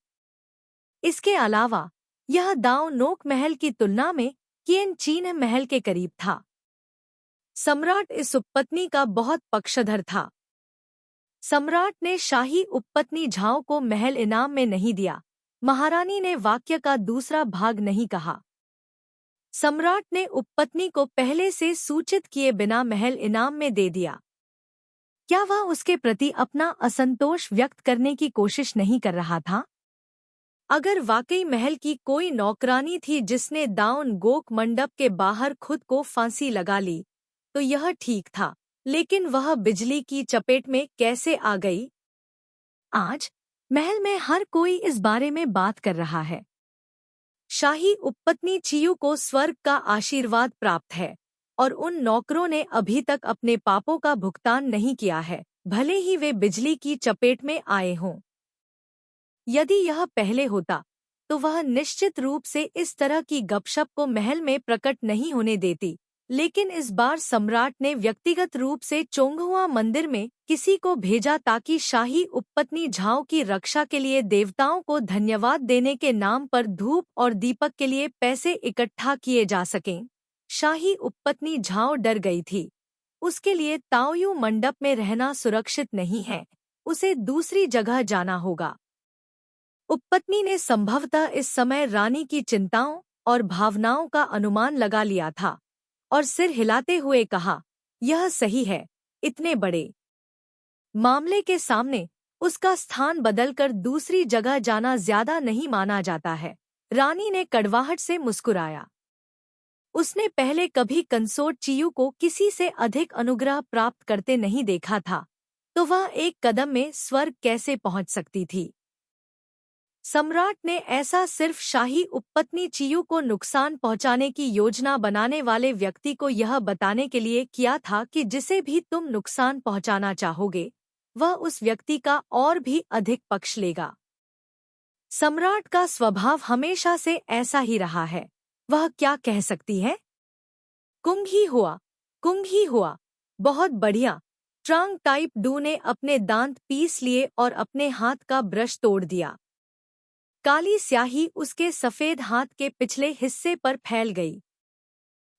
इसके अलावा यह दाओ नोक महल की तुलना में किएन चीन महल के करीब था। सम्राट इस उपपत्नी का बहुत पक्षधर था। सम्राट ने शाही उपपत्नी झाओ को महल इनाम में नहीं दिया। महारानी ने वाक्य का दूसरा भाग नहीं कहा। सम्राट ने उपपत्नी को पहले से सूचित किए बिना महल इनाम में दे दिया। क्या वह उसके प्रति अपना असंतोष व्यक्त करने की कोशिश नहीं कर रहा था? अगर वाकई महल की कोई नौकरानी थी जिसने दाउन गोक मंडप के बाहर खुद को फांसी लगा ली, तो यह ठीक था, लेकिन वह बिजली की चपेट में कैसे आ गई? आज महल में हर कोई इस बारे में बात कर रहा है। शाही उपपत्नी चियू को स्वर्ग का आशीर्वाद प्राप्त है और उन नौकरों ने अभी तक अपने पापों का भुगतान नहीं किया है, भले ही वे बिजली की चपेट में आए हों। यदि यह पहले होता तो वह निश्चित रूप से इस तरह की गपशप को महल में प्रकट नहीं होने देती, लेकिन इस बार सम्राट ने व्यक्तिगत रूप से चोंगहुआ मंदिर में किसी को भेजा ताकि शाही उपपत्नी झाओ की रक्षा के लिए देवताओं को धन्यवाद देने के नाम पर धूप और दीपक के लिए पैसे इकट्ठा किए जा सकें। शाही उपपत्नी झाओ डर गई थी। उसके लिए ताओयू मंडप में रहना सुरक्षित नहीं है, उसे दूसरी जगह जाना होगा। उपपत्नी ने संभवतः इस समय रानी की चिंताओं और भावनाओं का अनुमान लगा लिया था और सिर हिलाते हुए कहा, यह सही है, इतने बड़े मामले के सामने उसका स्थान बदलकर दूसरी जगह जाना ज्यादा नहीं माना जाता है। रानी ने कड़वाहट से मुस्कुराया। उसने पहले कभी कंसोर्ट चियू को किसी से अधिक अनुग्रह प्राप्त करते नहीं देखा था, तो वह एक कदम में स्वर्ग कैसे पहुंच सकती थी? सम्राट ने ऐसा सिर्फ शाही उपपत्नी चियू को नुकसान पहुंचाने की योजना बनाने वाले व्यक्ति को यह बताने के लिए किया था कि जिसे भी तुम नुकसान पहुंचाना चाहोगे, वह उस व्यक्ति का और भी अधिक पक्ष लेगा। सम्राट का स्वभाव हमेशा से ऐसा ही रहा है। वह क्या कह सकती है? कुंग ही हुआ, कुंग ही हुआ। बहुत बढ़िया। ट्रांग टाइप डू ने अपने दांत पीस लिए और अपने हाथ का ब्रश तोड़ दिया। काली स्याही उसके सफेद हाथ के पिछले हिस्से पर फैल गई।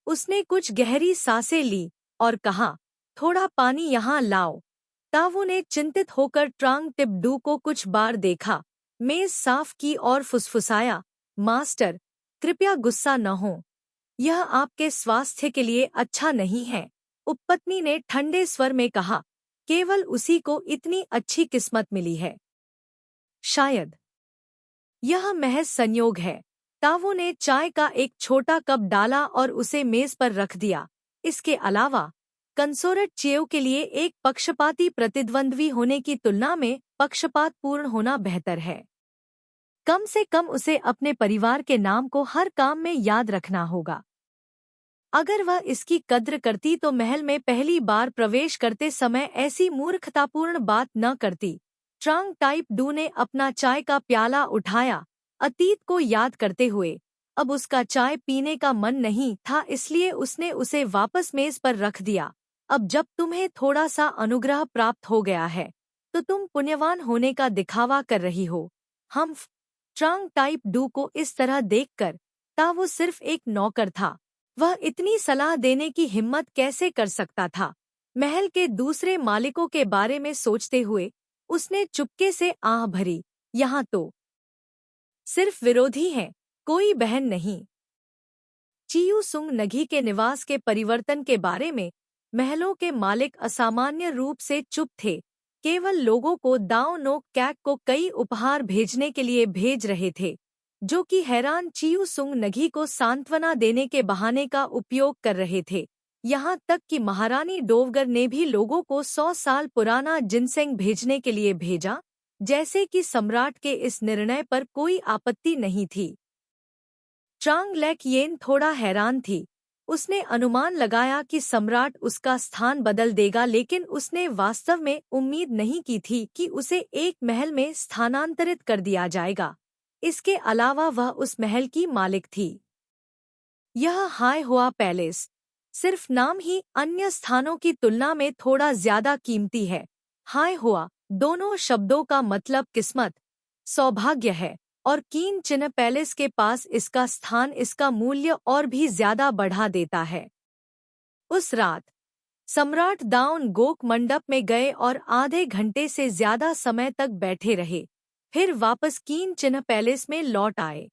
उसने कुछ गहरी सांसें ली और कहा, थोड़ा पानी यहाँ लाओ। तावू ने चिंतित होकर ट्रांग टिप डू को कुछ बार देखा, मेज साफ की और फुसफुसाया, मास्टर, कृपया गुस्सा न हो, यह आपके स्वास्थ्य के लिए अच्छा नहीं है, उपपत्नी ने ठंडे स्वर में कहा। केवल उसी को इतनी अच्छी किस्मत मिली है। शायद यह महज संयोग है। तावो ने चाय का एक छोटा कप डाला और उसे मेज पर रख दिया। इसके अलावा कंसोर्ट चियो के लिए एक पक्षपाती प्रतिद्वंद्वी होने की तुलना में पक्षपातपूर्ण होना बेहतर है। कम से कम उसे अपने परिवार के नाम को हर काम में याद रखना होगा। अगर वह इसकी कद्र करती तो महल में पहली बार प्रवेश करते समय ऐसी मूर्खतापूर्ण बात न करती। ट्रांग टाइप डू ने अपना चाय का प्याला उठाया, अतीत को याद करते हुए। अब उसका चाय पीने का मन नहीं था, इसलिए उसने उसे वापस मेज पर रख दिया। अब जब तुम्हें थोड़ा सा अनुग्रह प्राप्त हो गया है तो तुम पुण्यवान होने का दिखावा कर रही हो। हम ट्रांग टाइप डू को इस तरह देखकर वो सिर्फ एक नौकर था। वह इतनी सलाह देने की हिम्मत कैसे कर सकता था? महल के दूसरे मालिकों के बारे में सोचते हुए उसने चुपके से आह भरी। यहाँ तो सिर्फ विरोधी हैं, कोई बहन नहीं। चियू सुंग नगी के निवास के परिवर्तन के बारे में महलों के मालिक असामान्य रूप से चुप थे। केवल लोगों को दाओ नोक कैक को कई उपहार भेजने के लिए भेज रहे थे, जो कि हैरान चियू सुंग नगी को सांत्वना देने के बहाने का उपयोग कर रहे थे। यहाँ तक कि महारानी डोवगर ने भी लोगों को 100 साल पुराना जिनसेंग भेजने के लिए भेजा, जैसे कि सम्राट के इस निर्णय पर कोई आपत्ति नहीं थी। ट्रांग लेक येन थोड़ा हैरान थी। उसने अनुमान लगाया कि सम्राट उसका स्थान बदल देगा, लेकिन उसने वास्तव में उम्मीद नहीं की थी कि उसे एक महल में स्थानांतरित कर दिया जाएगा। इसके अलावा वह उस महल की मालिक थी। यह हाय हुआ पैलेस सिर्फ नाम ही अन्य स्थानों की तुलना में थोड़ा ज्यादा कीमती है। हाय हुआ दोनों शब्दों का मतलब किस्मत, सौभाग्य है, और कीन चिन्ह पैलेस के पास इसका स्थान इसका मूल्य और भी ज्यादा बढ़ा देता है। उस रात सम्राट दाउन गोक मंडप में गए और आधे घंटे से ज्यादा समय तक बैठे रहे, फिर वापस कीन चिन्ह पैलेस में लौट आए।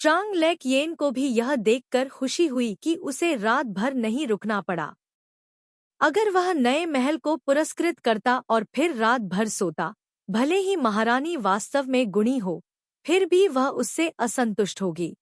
ट्रांग लेक येन को भी यह देखकर खुशी हुई कि उसे रात भर नहीं रुकना पड़ा। अगर वह नए महल को पुरस्कृत करता और फिर रात भर सोता, भले ही महारानी वास्तव में गुणी हो, फिर भी वह उससे असंतुष्ट होगी।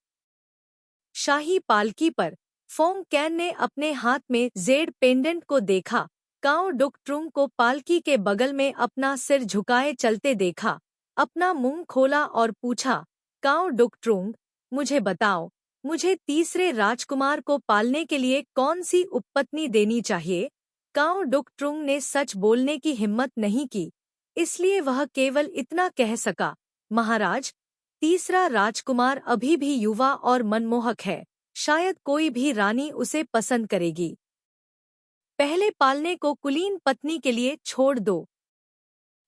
शाही पालकी पर फोंग कैन ने अपने हाथ में जेड पेंडेंट को देखा। काओ डुक ट्रुंग को पालकी के बगल में अपना सिर झुकाए चलते देखा, अपना मुंह खोला और पूछा, काओ डुक ट्रुंग, मुझे बताओ, मुझे तीसरे राजकुमार को पालने के लिए कौन सी उपपत्नी देनी चाहिए? काओ डुक ट्रुंग ने सच बोलने की हिम्मत नहीं की, इसलिए वह केवल इतना कह सका, महाराज, तीसरा राजकुमार अभी भी युवा और मनमोहक है, शायद कोई भी रानी उसे पसंद करेगी। पहले पालने को कुलीन पत्नी के लिए छोड़ दो।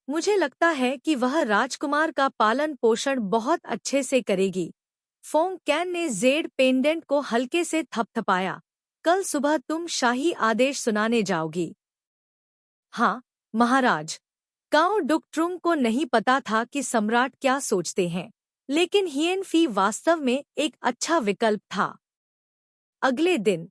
मुझे लगता है कि वह राजकुमार का पालन पोषण बहुत अच्छे से करेगी। फोंग कैन ने जेड पेंडेंट को हल्के से थपथपाया। कल सुबह तुम शाही आदेश सुनाने जाओगी? हाँ, महाराज। काओ डुक ट्रुंग को नहीं पता था कि सम्राट क्या सोचते हैं, लेकिन हियन फी वास्तव में एक अच्छा विकल्प था। अगले दिन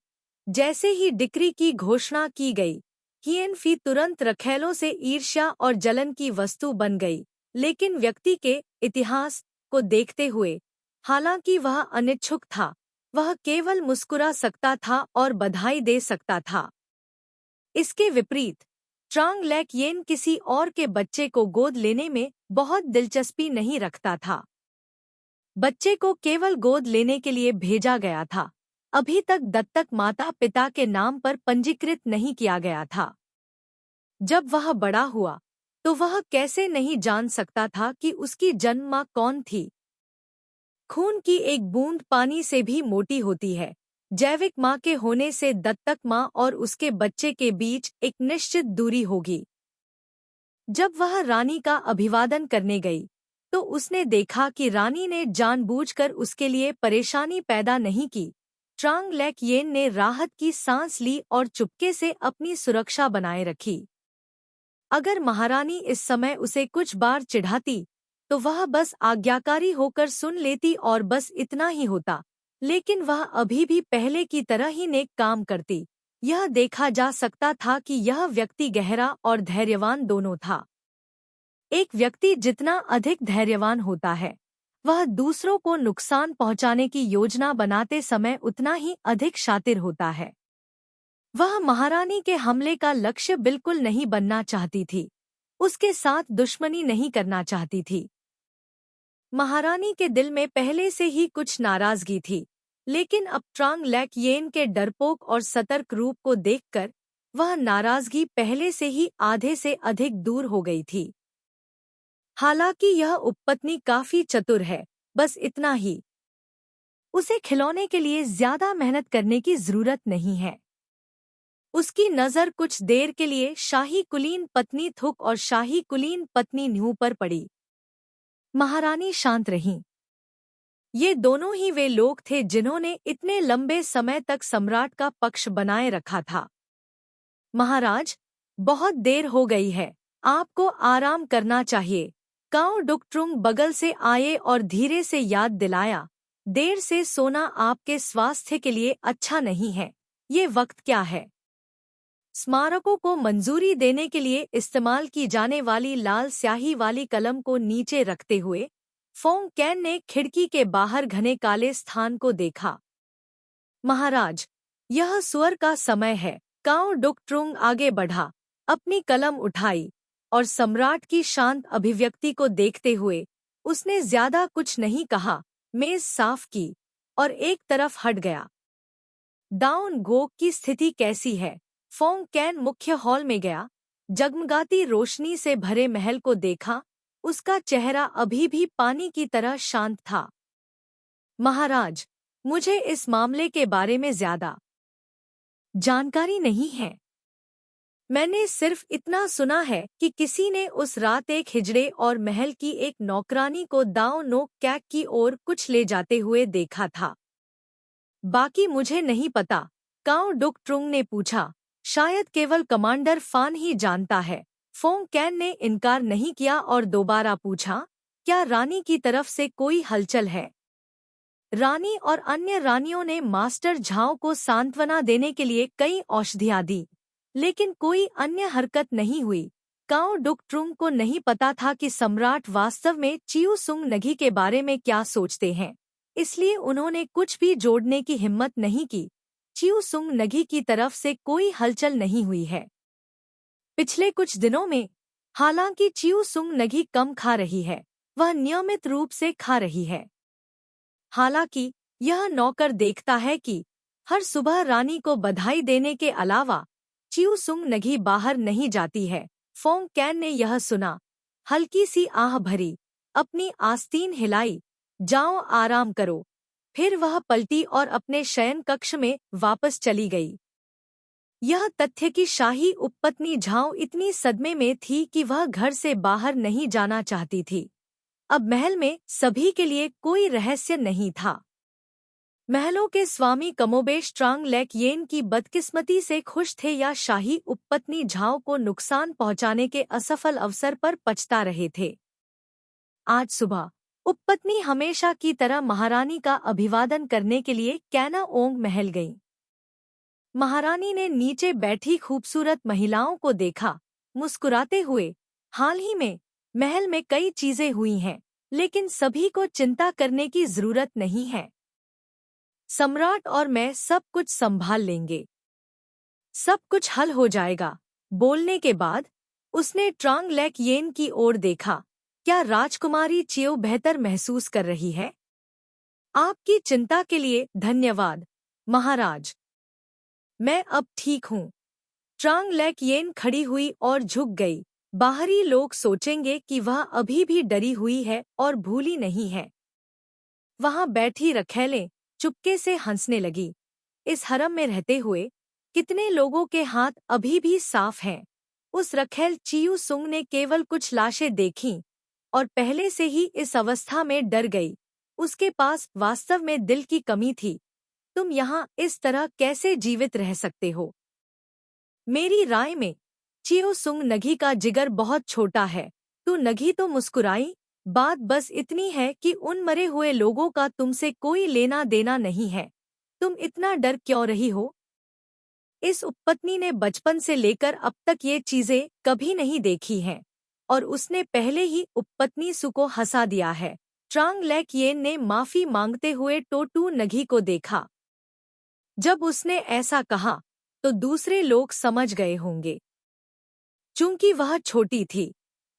जैसे ही डिक्री की घोषणा की गई, हियन फी तुरंत रखैलों से ईर्ष्या और जलन की वस्तु बन गई, लेकिन व्यक्ति के इतिहास को देखते हुए, हालांकि वह अनिच्छुक था, वह केवल मुस्कुरा सकता था और बधाई दे सकता था। इसके विपरीत ट्रांग लेक येन किसी और के बच्चे को गोद लेने में बहुत दिलचस्पी नहीं रखता था। बच्चे को केवल गोद लेने के लिए भेजा गया था, अभी तक दत्तक माता पिता के नाम पर पंजीकृत नहीं किया गया था। जब वह बड़ा हुआ तो वह कैसे नहीं जान सकता था कि उसकी जन्म माँ कौन थी। खून की एक बूंद पानी से भी मोटी होती है। जैविक माँ के होने से दत्तक माँ और उसके बच्चे के बीच एक निश्चित दूरी होगी। जब वह रानी का अभिवादन करने गई तो उसने देखा कि रानी ने जानबूझकर उसके लिए परेशानी पैदा नहीं की। ट्रांग लेक येन ने राहत की सांस ली और चुपके से अपनी सुरक्षा बनाए रखी। अगर महारानी इस समय उसे कुछ बार चिढ़ाती तो वह बस आज्ञाकारी होकर सुन लेती और बस इतना ही होता, लेकिन वह अभी भी पहले की तरह ही नेक काम करती। यह देखा जा सकता था कि यह व्यक्ति गहरा और धैर्यवान दोनों था। एक व्यक्ति जितना अधिक धैर्यवान होता है, वह दूसरों को नुकसान पहुंचाने की योजना बनाते समय उतना ही अधिक शातिर होता है। वह महारानी के हमले का लक्ष्य बिल्कुल नहीं बनना चाहती थी, उसके साथ दुश्मनी नहीं करना चाहती थी। महारानी के दिल में पहले से ही कुछ नाराजगी थी, लेकिन अब ट्रांग लैक येन के डरपोक और सतर्क रूप को देखकर वह नाराजगी पहले से ही आधे से अधिक दूर हो गई थी। हालांकि यह उपपत्नी काफी चतुर है, बस इतना ही। उसे खिलौने के लिए ज्यादा मेहनत करने की जरूरत नहीं है। उसकी नजर कुछ देर के लिए शाही कुलीन पत्नी थुक और शाही कुलीन पत्नी न्यू पर पड़ी। महारानी शांत रहीं। ये दोनों ही वे लोग थे जिन्होंने इतने लंबे समय तक सम्राट का पक्ष बनाए रखा था। महाराज, बहुत देर हो गई है, आपको आराम करना चाहिए। काऊ डुकट्रुंग बगल से आए और धीरे से याद दिलाया, देर से सोना आपके स्वास्थ्य के लिए अच्छा नहीं है। ये वक्त क्या है? स्मारकों को मंजूरी देने के लिए इस्तेमाल की जाने वाली लाल स्याही वाली कलम को नीचे रखते हुए फोंग कैन ने खिड़की के बाहर घने काले स्थान को देखा। महाराज, यह सुअर का समय है। काऊ डुकट्रुंग आगे बढ़ा, अपनी कलम उठाई और सम्राट की शांत अभिव्यक्ति को देखते हुए उसने ज्यादा कुछ नहीं कहा, मेज साफ की और एक तरफ हट गया। डाउन गोक की स्थिति कैसी है? फोंग कैन मुख्य हॉल में गया, जगमगाती रोशनी से भरे महल को देखा। उसका चेहरा अभी भी पानी की तरह शांत था। महाराज, मुझे इस मामले के बारे में ज्यादा जानकारी नहीं है। मैंने सिर्फ इतना सुना है कि किसी ने उस रात एक हिजड़े और महल की एक नौकरानी को दाओ नोक कैक की ओर कुछ ले जाते हुए देखा था। बाकी मुझे नहीं पता, काऊ डुकट्रुंग ने पूछा। शायद केवल कमांडर फान ही जानता है। फोंग कैन ने इनकार नहीं किया और दोबारा पूछा, क्या रानी की तरफ से कोई हलचल है? रानी और अन्य रानियों ने मास्टर झाओ को सांत्वना देने के लिए कई औषधियां दी, लेकिन कोई अन्य हरकत नहीं हुई। काऊ डुकट्रुंग को नहीं पता था कि सम्राट वास्तव में चियू सुंग नगी के बारे में क्या सोचते हैं, इसलिए उन्होंने कुछ भी जोड़ने की हिम्मत नहीं की। चियू सुंग नगी की तरफ से कोई हलचल नहीं हुई है पिछले कुछ दिनों में। हालांकि चियू सुंग नगी कम खा रही है, वह नियमित रूप से खा रही है। हालांकि यह नौकर देखता है कि हर सुबह रानी को बधाई देने के अलावा चियू सुंग नगी बाहर नहीं जाती है। फोंग कैन ने यह सुना, हल्की सी आह भरी, अपनी आस्तीन हिलाई, जाओ आराम करो। फिर वह पलटी और अपने शयन कक्ष में वापस चली गई। यह तथ्य कि शाही उपपत्नी झाओ इतनी सदमे में थी कि वह घर से बाहर नहीं जाना चाहती थी। अब महल में सभी के लिए कोई रहस्य नहीं था। महलों के स्वामी कमोबेश ट्रांग लैक येन की बदकिस्मती से खुश थे या शाही उपपत्नी झाओ को नुकसान पहुंचाने के असफल अवसर पर पछता रहे थे। आज सुबह उपपत्नी हमेशा की तरह महारानी का अभिवादन करने के लिए कैना ओंग महल गईं। महारानी ने नीचे बैठी खूबसूरत महिलाओं को देखा, मुस्कुराते हुए। हाल ही में महल में कई चीजें हुई हैं, लेकिन सभी को चिंता करने की जरूरत नहीं है। सम्राट और मैं सब कुछ संभाल लेंगे, सब कुछ हल हो जाएगा। बोलने के बाद उसने ट्रांग लैक येन की ओर देखा। क्या राजकुमारी चियो बेहतर महसूस कर रही है? आपकी चिंता के लिए धन्यवाद, महाराज। मैं अब ठीक हूँ। ट्रांग लैक येन खड़ी हुई और झुक गई। बाहरी लोग सोचेंगे कि वह अभी भी डरी हुई है और भूली नहीं है। वहां बैठी रखैलें चुपके से हंसने लगी। इस हरम में रहते हुए कितने लोगों के हाथ अभी भी साफ हैं। उस रखैल चियू सुंग ने केवल कुछ लाशें देखीं और पहले से ही इस अवस्था में डर गई। उसके पास वास्तव में दिल की कमी थी। तुम यहाँ इस तरह कैसे जीवित रह सकते हो? मेरी राय में चियो सुंग नगी का जिगर बहुत छोटा है। तू नगी तो मुस्कुराई, बात बस इतनी है कि उन मरे हुए लोगों का तुमसे कोई लेना देना नहीं है। तुम इतना डर क्यों रही हो? इस उपपत्नी ने बचपन से लेकर अब तक ये चीजें कभी नहीं देखी हैं और उसने पहले ही उपपत्नी सु को हंसा दिया है। ट्रांग लेक येन ने माफी मांगते हुए टोटू नगी को देखा। जब उसने ऐसा कहा तो दूसरे लोग समझ गए होंगे। चूंकि वह छोटी थी,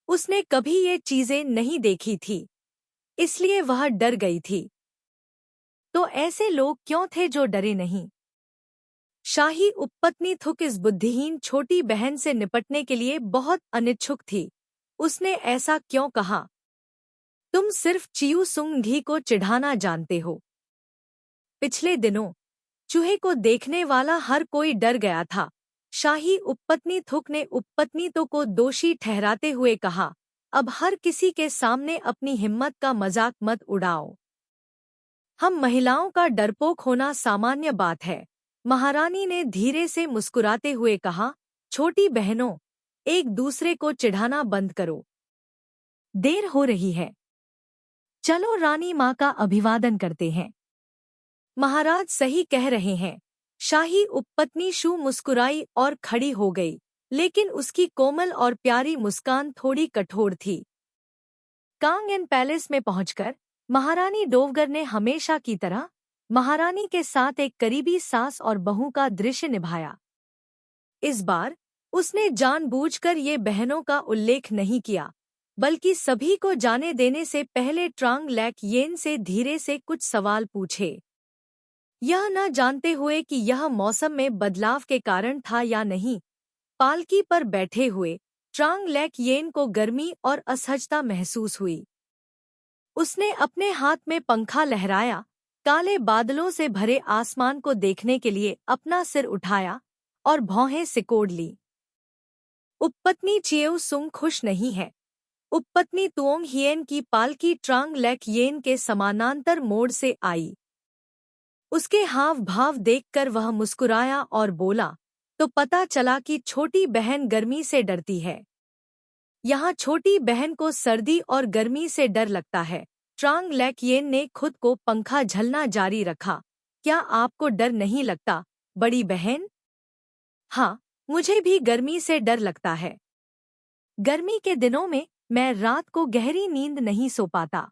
उसने कभी ये चीजें नहीं देखी थी, इसलिए वह डर गई थी। तो ऐसे लोग क्यों थे जो डरे नहीं? शाही उपपत्नी थुक इस बुद्धिहीन छोटी बहन से निपटने के लिए बहुत अनिच्छुक थी। उसने ऐसा क्यों कहा? तुम सिर्फ चियू सुंग घी को चिढ़ाना जानते हो। पिछले दिनों चूहे को देखने वाला हर कोई डर गया था। शाही उपपत्नी थुक ने उपपत्नी तो को दोषी ठहराते हुए कहा, अब हर किसी के सामने अपनी हिम्मत का मजाक मत उड़ाओ। हम महिलाओं का डरपोक होना सामान्य बात है। महारानी ने धीरे से मुस्कुराते हुए कहा, छोटी बहनों, एक दूसरे को चिढ़ाना बंद करो। देर हो रही है। चलो रानी माँ का अभिवादन करते हैं। महाराज सही कह रहे हैं। शाही उपपत्नी शू मुस्कुराई और खड़ी हो गई, लेकिन उसकी कोमल और प्यारी मुस्कान थोड़ी कठोर थी। कांग एन पैलेस में पहुंचकर महारानी डोवगर ने हमेशा की तरह महारानी के साथ एक करीबी सास और बहू का दृश्य निभाया। इस बार उसने जानबूझकर ये बहनों का उल्लेख नहीं किया, बल्कि सभी को जाने देने से पहले ट्रांग लेक येन से धीरे से कुछ सवाल पूछे। यह न जानते हुए कि यह मौसम में बदलाव के कारण था या नहीं, पालकी पर बैठे हुए ट्रांग लेक येन को गर्मी और असहजता महसूस हुई। उसने अपने हाथ में पंखा लहराया, काले बादलों से भरे आसमान को देखने के लिए अपना सिर उठाया और भौहें सिकोड़ ली। उपपत्नी चिएउ सुंग खुश नहीं है। उपपत्नी तुओंग हियेन की पालकी ट्रांग लेक येन के समानांतर मोड़ से आई। उसके हाव भाव देखकर वह मुस्कुराया और बोला, तो पता चला कि छोटी बहन गर्मी से डरती है। यहाँ छोटी बहन को सर्दी और गर्मी से डर लगता है। ट्रांग लेक येन ने खुद को पंखा झलना जारी रखा। क्या आपको डर नहीं लगता, बड़ी बहन? हाँ, मुझे भी गर्मी से डर लगता है। गर्मी के दिनों में मैं रात को गहरी नींद नहीं सो पाता।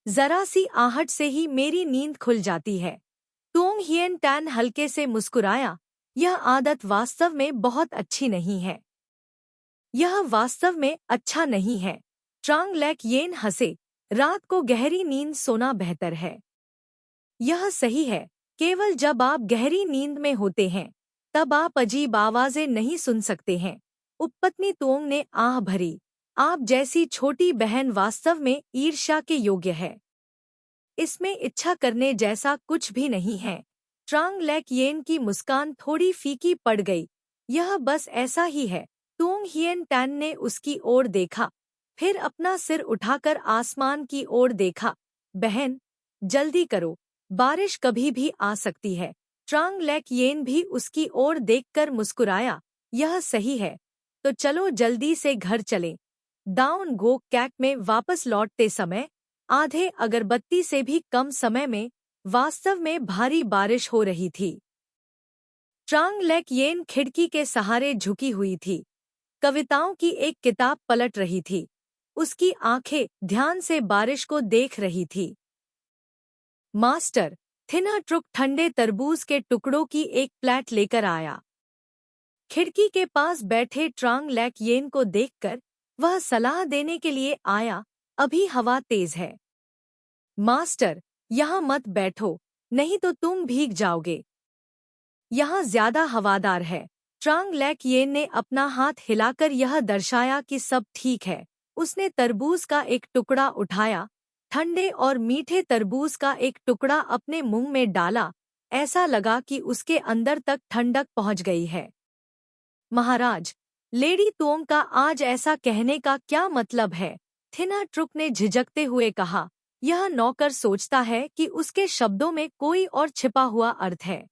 जरा सी आहट से ही मेरी नींद खुल जाती है। तुओंग हियन टैन हल्के से मुस्कुराया, यह आदत वास्तव में बहुत अच्छी नहीं है। यह वास्तव में अच्छा नहीं है। ट्रांग लेक येन हंसे, रात को गहरी नींद सोना बेहतर है। यह सही है, केवल जब आप गहरी नींद में होते हैं तब आप अजीब आवाजें नहीं सुन सकते हैं। उपपत्नी तुओंग ने आह भरी, आप जैसी छोटी बहन वास्तव में ईर्ष्या के योग्य है। इसमें इच्छा करने जैसा कुछ भी नहीं है। ट्रांग लेक येन की मुस्कान थोड़ी फीकी पड़ गई। यह बस ऐसा ही है। तुओंग हियन टैन ने उसकी ओर देखा, फिर अपना सिर उठाकर आसमान की ओर देखा। बहन, जल्दी करो, बारिश कभी भी आ सकती है। ट्रांग लेक येन भी उसकी ओर देखकर मुस्कुराया, यह सही है, तो चलो जल्दी से घर चलें। डाउन गो कैक में वापस लौटते समय आधे अगरबत्ती से भी कम समय में वास्तव में भारी बारिश हो रही थी। ट्रांग लेक येन खिड़की के सहारे झुकी हुई थी, कविताओं की एक किताब पलट रही थी। उसकी आंखें ध्यान से बारिश को देख रही थी। मास्टर थिना ट्रुक ठंडे तरबूज के टुकड़ों की एक प्लेट लेकर आया। खिड़की के पास बैठे ट्रांग लेक येन को देखकर वह सलाह देने के लिए आया, अभी हवा तेज है। मास्टर, यहाँ मत बैठो, नहीं तो तुम भीग जाओगे। यहाँ ज्यादा हवादार है। ट्रांग लेक येन ने अपना हाथ हिलाकर यह दर्शाया कि सब ठीक है। उसने तरबूज का एक टुकड़ा उठाया, ठंडे और मीठे तरबूज का एक टुकड़ा अपने मुंह में डाला। ऐसा लगा कि उसके अंदर तक ठंडक पहुंच गई है। महाराज, लेडी तुओंग का आज ऐसा कहने का क्या मतलब है? थिना ट्रुक ने झिझकते हुए कहा, यह नौकर सोचता है कि उसके शब्दों में कोई और छिपा हुआ अर्थ है।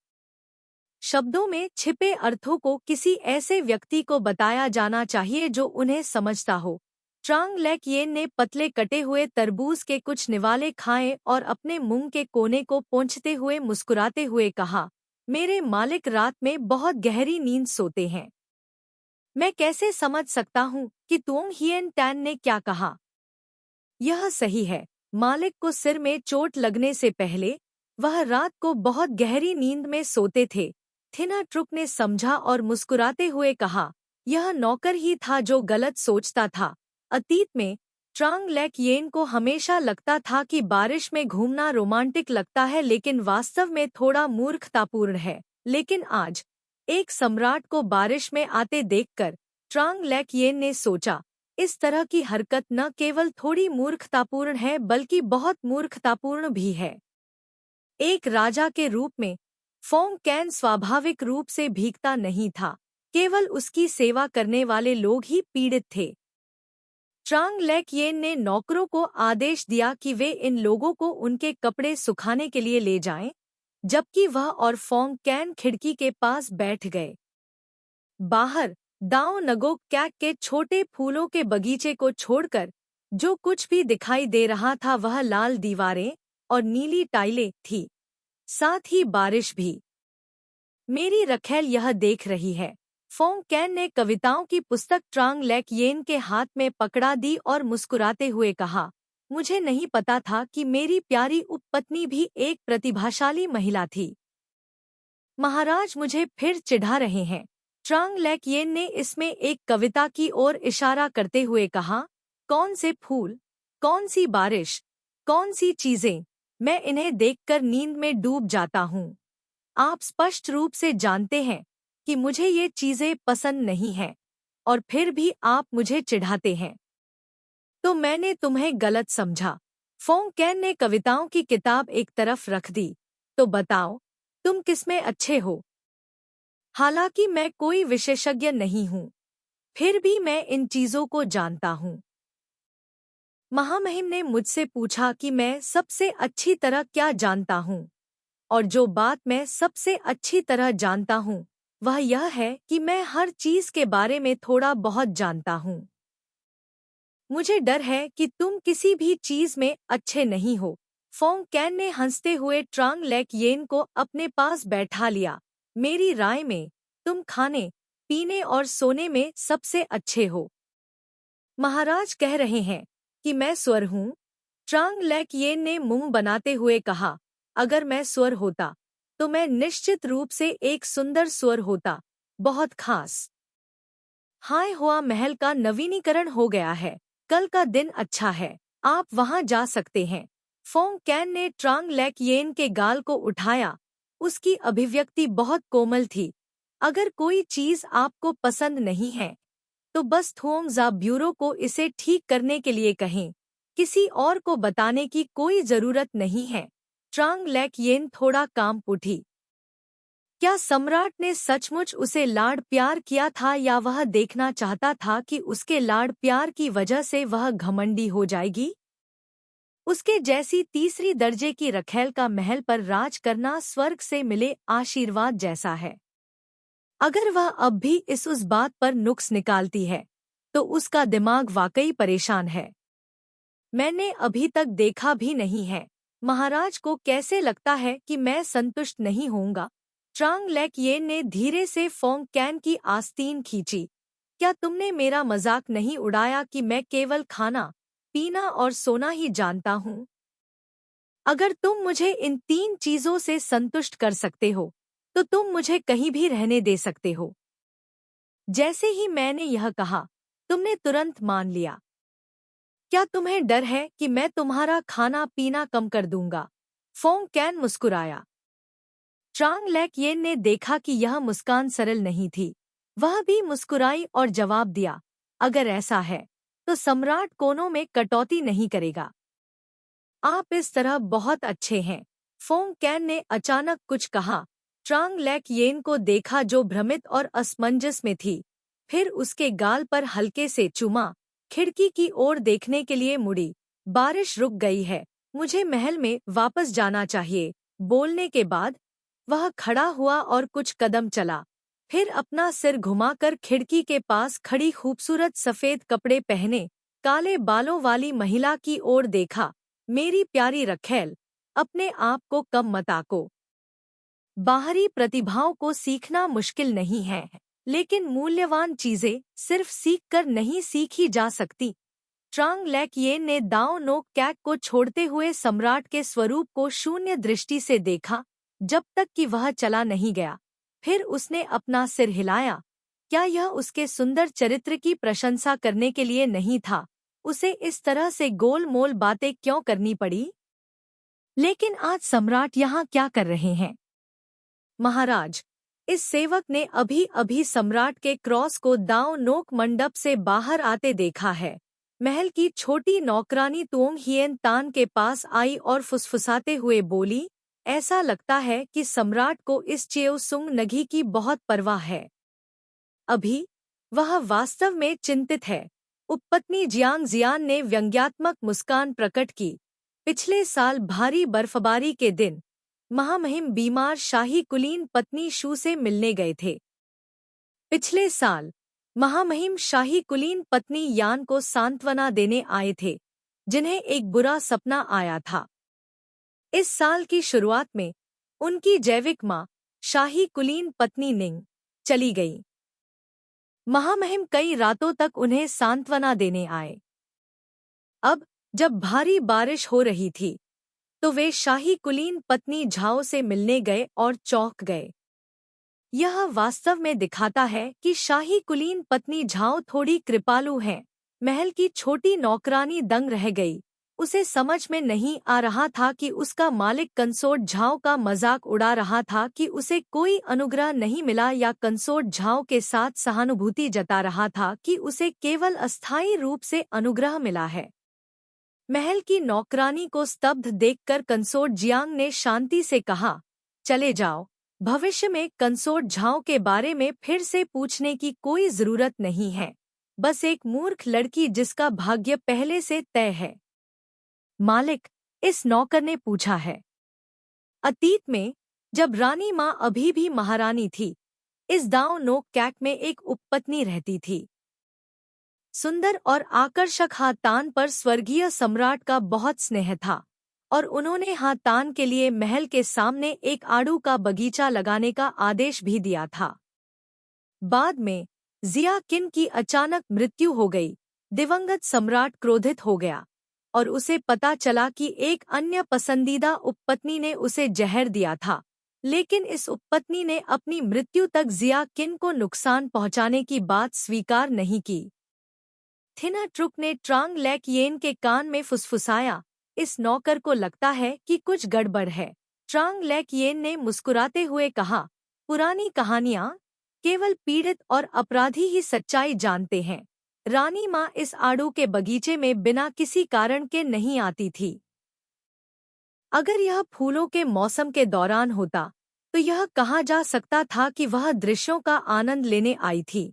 शब्दों में छिपे अर्थों को किसी ऐसे व्यक्ति को बताया जाना चाहिए जो उन्हें समझता हो। ट्रांग लेक येन ने पतले कटे हुए तरबूज के कुछ निवाले खाए और अपने मुंह के कोने को पोंछते हुए मुस्कुराते हुए कहा, मेरे मालिक रात में बहुत गहरी नींद सोते हैं। मैं कैसे समझ सकता हूँ कि तुंग हियन टैन ने क्या कहा? यह सही है। मालिक को सिर में चोट लगने से पहले वह रात को बहुत गहरी नींद में सोते थे। थिना ट्रुक ने समझा और मुस्कुराते हुए कहा, यह नौकर ही था जो गलत सोचता था। अतीत में ट्रांग लेक येन को हमेशा लगता था कि बारिश में घूमना रोमांटिक लगता है, लेकिन वास्तव में थोड़ा मूर्खतापूर्ण है। लेकिन आज एक सम्राट को बारिश में आते देखकर ट्रांग लेक येन ने सोचा, इस तरह की हरकत न केवल थोड़ी मूर्खतापूर्ण है बल्कि बहुत मूर्खतापूर्ण भी है। एक राजा के रूप में फोंग कैन स्वाभाविक रूप से भीगता नहीं था, केवल उसकी सेवा करने वाले लोग ही पीड़ित थे। ट्रांग लेक येन ने नौकरों को आदेश दिया कि वे इन लोगों को उनके कपड़े सुखाने के लिए ले जाएं, जबकि वह और फोंग कैन खिड़की के पास बैठ गए। बाहर दाओ नगोक कैक के छोटे फूलों के बगीचे को छोड़कर जो कुछ भी दिखाई दे रहा था वह लाल दीवारें और नीली टाइलें थी, साथ ही बारिश भी। मेरी रखेल यह देख रही है। फोंग कैन ने कविताओं की पुस्तक ट्रांग लेक येन के हाथ में पकड़ा दी और मुस्कुराते हुए कहा, मुझे नहीं पता था कि मेरी प्यारी उपपत्नी भी एक प्रतिभाशाली महिला थी। महाराज मुझे फिर चिढ़ा रहे हैं। ट्रांग लेक येन ने इसमें एक कविता की ओर इशारा करते हुए कहा, कौन से फूल, कौन सी बारिश, कौन सी चीजें, मैं इन्हें देखकर नींद में डूब जाता हूँ। आप स्पष्ट रूप से जानते हैं कि मुझे ये चीजें पसंद नहीं हैं, और फिर भी आप मुझे चिढ़ाते हैं। तो मैंने तुम्हें गलत समझा। फोंग कैन ने कविताओं की किताब एक तरफ रख दी। तो बताओ, तुम किसमें अच्छे हो? हालांकि मैं कोई विशेषज्ञ नहीं हूँ, फिर भी मैं इन चीजों को जानता हूँ। महामहिम ने मुझसे पूछा कि मैं सबसे अच्छी तरह क्या जानता हूँ, और जो बात मैं सबसे अच्छी तरह जानता हूँ वह यह है कि मैं हर चीज के बारे में थोड़ा बहुत जानता हूँ। मुझे डर है कि तुम किसी भी चीज में अच्छे नहीं हो। फोंग कैन ने हंसते हुए ट्रांग लेक येन को अपने पास बैठा लिया। मेरी राय में तुम खाने, पीने और सोने में सबसे अच्छे हो। महाराज कह रहे हैं कि मैं स्वर हूँ? ट्रांग लेक येन ने मुंह बनाते हुए कहा, अगर मैं स्वर होता तो मैं निश्चित रूप से एक सुंदर स्वर होता, बहुत खास। हाय हुआ महल का नवीनीकरण हो गया है। कल का दिन अच्छा है, आप वहां जा सकते हैं। फोंग कैन ने ट्रांग लेक येन के गाल को उठाया। उसकी अभिव्यक्ति बहुत कोमल थी। अगर कोई चीज आपको पसंद नहीं है तो बस थोंग जा ब्यूरो को इसे ठीक करने के लिए कहें। किसी और को बताने की कोई जरूरत नहीं है। ट्रांग लेक येन थोड़ा कांप उठी। क्या सम्राट ने सचमुच उसे लाड प्यार किया था, या वह देखना चाहता था कि उसके लाड प्यार की वजह से वह घमंडी हो जाएगी? उसके जैसी तीसरी दर्जे की रखेल का महल पर राज करना स्वर्ग से मिले आशीर्वाद जैसा है। अगर वह अब भी उस बात पर नुक्स निकालती है तो उसका दिमाग वाकई परेशान है। मैंने अभी तक देखा भी नहीं है। महाराज को कैसे लगता है कि मैं संतुष्ट नहीं होऊंगा? ट्रांग लेक येन ने धीरे से फोंग कैन की आस्तीन खींची। क्या तुमने मेरा मजाक नहीं उड़ाया कि मैं केवल खाना, पीना और सोना ही जानता हूँ? अगर तुम मुझे इन 3 चीजों से संतुष्ट कर सकते हो तो तुम मुझे कहीं भी रहने दे सकते हो। जैसे ही मैंने यह कहा, तुमने तुरंत मान लिया। क्या तुम्हें डर है कि मैं तुम्हारा खाना पीना कम कर दूंगा? फोंग कैन मुस्कुराया। ट्रांग लेक येन ने देखा कि यह मुस्कान सरल नहीं थी। वह भी मुस्कुराई और जवाब दिया, अगर ऐसा है तो सम्राट कोनों में कटौती नहीं करेगा। आप इस तरह बहुत अच्छे हैं। फोंग कैन ने अचानक कुछ कहा। ट्रांग लेक येन को देखा जो भ्रमित और असमंजस में थी। फिर उसके गाल पर हल्के से चूमा। खिड़की की ओर देखने के लिए मुड़ी। बारिश रुक गई है, मुझे महल में वापस जाना चाहिए। बोलने के बाद वह खड़ा हुआ और कुछ कदम चला। फिर अपना सिर घुमाकर खिड़की के पास खड़ी खूबसूरत सफेद कपड़े पहने काले बालों वाली महिला की ओर देखा। मेरी प्यारी रखेल, अपने आप को कम मत आको। बाहरी प्रतिभाओं को सीखना मुश्किल नहीं है, लेकिन मूल्यवान चीजें सिर्फ सीखकर नहीं सीखी जा सकती। ट्रांग लैकयेन ने दाओ नोक कैक को छोड़ते हुए सम्राट के स्वरूप को शून्य दृष्टि से देखा, जब तक कि वह चला नहीं गया। फिर उसने अपना सिर हिलाया। क्या यह उसके सुंदर चरित्र की प्रशंसा करने के लिए नहीं था? उसे इस तरह से गोलमोल बातें क्यों करनी पड़ी? लेकिन आज सम्राट यहाँ क्या कर रहे हैं? महाराज, इस सेवक ने अभी अभी सम्राट के क्रॉस को दाओ नोक मंडप से बाहर आते देखा है। महल की छोटी नौकरानी तुओंग हियेन तान के पास आई और फुसफुसाते हुए बोली, ऐसा लगता है कि सम्राट को इस चेओ सुंग नगी की बहुत परवाह है। अभी वह वास्तव में चिंतित है। उपपत्नी जियांग जियान ने व्यंग्यात्मक मुस्कान प्रकट की। पिछले साल भारी बर्फबारी के दिन महामहिम बीमार शाही कुलीन पत्नी शू से मिलने गए थे। पिछले साल महामहिम शाही कुलीन पत्नी यान को सांत्वना देने आए थे, जिन्हें एक बुरा सपना आया था। इस साल की शुरुआत में उनकी जैविक मां शाही कुलीन पत्नी निंग चली गई। महामहिम कई रातों तक उन्हें सांत्वना देने आए। अब जब भारी बारिश हो रही थी, तो वे शाही कुलीन पत्नी झाओ से मिलने गए और चौंक गए। यह वास्तव में दिखाता है कि शाही कुलीन पत्नी झाओ थोड़ी कृपालु है। महल की छोटी नौकरानी दंग रह गई। उसे समझ में नहीं आ रहा था कि उसका मालिक कंसोर्ट झाओ का मजाक उड़ा रहा था कि उसे कोई अनुग्रह नहीं मिला, या कंसोर्ट झाओ के साथ सहानुभूति जता रहा था कि उसे केवल अस्थायी रूप से अनुग्रह मिला है। महल की नौकरानी को स्तब्ध देखकर कंसोर्ट जियांग ने शांति से कहा, चले जाओ। भविष्य में कंसोर्ट झाओ के बारे में फिर से पूछने की कोई जरूरत नहीं है। बस एक मूर्ख लड़की जिसका भाग्य पहले से तय है। मालिक, इस नौकर ने पूछा है। अतीत में जब रानी माँ अभी भी महारानी थी, इस दाओ नोक कैक में एक उपपत्नी रहती थी। सुंदर और आकर्षक हातान पर स्वर्गीय सम्राट का बहुत स्नेह था, और उन्होंने हातान के लिए महल के सामने एक आड़ू का बगीचा लगाने का आदेश भी दिया था। बाद में जिया किन की अचानक मृत्यु हो गई। दिवंगत सम्राट क्रोधित हो गया, और उसे पता चला कि एक अन्य पसंदीदा उपपत्नी ने उसे जहर दिया था। लेकिन इस उपपत्नी ने अपनी मृत्यु तक जिया किन को नुकसान पहुंचाने की बात स्वीकार नहीं की। थिना ट्रुक ने ट्रांग लैकयेन के कान में फुसफुसाया, इस नौकर को लगता है कि कुछ गड़बड़ है। ट्रांग लैकयेन ने मुस्कुराते हुए कहा, पुरानी कहानियां केवल पीड़ित और अपराधी ही सच्चाई जानते हैं। रानी माँ इस आड़ू के बगीचे में बिना किसी कारण के नहीं आती थी। अगर यह फूलों के मौसम के दौरान होता, तो यह कहा जा सकता था कि वह दृश्यों का आनंद लेने आई थी।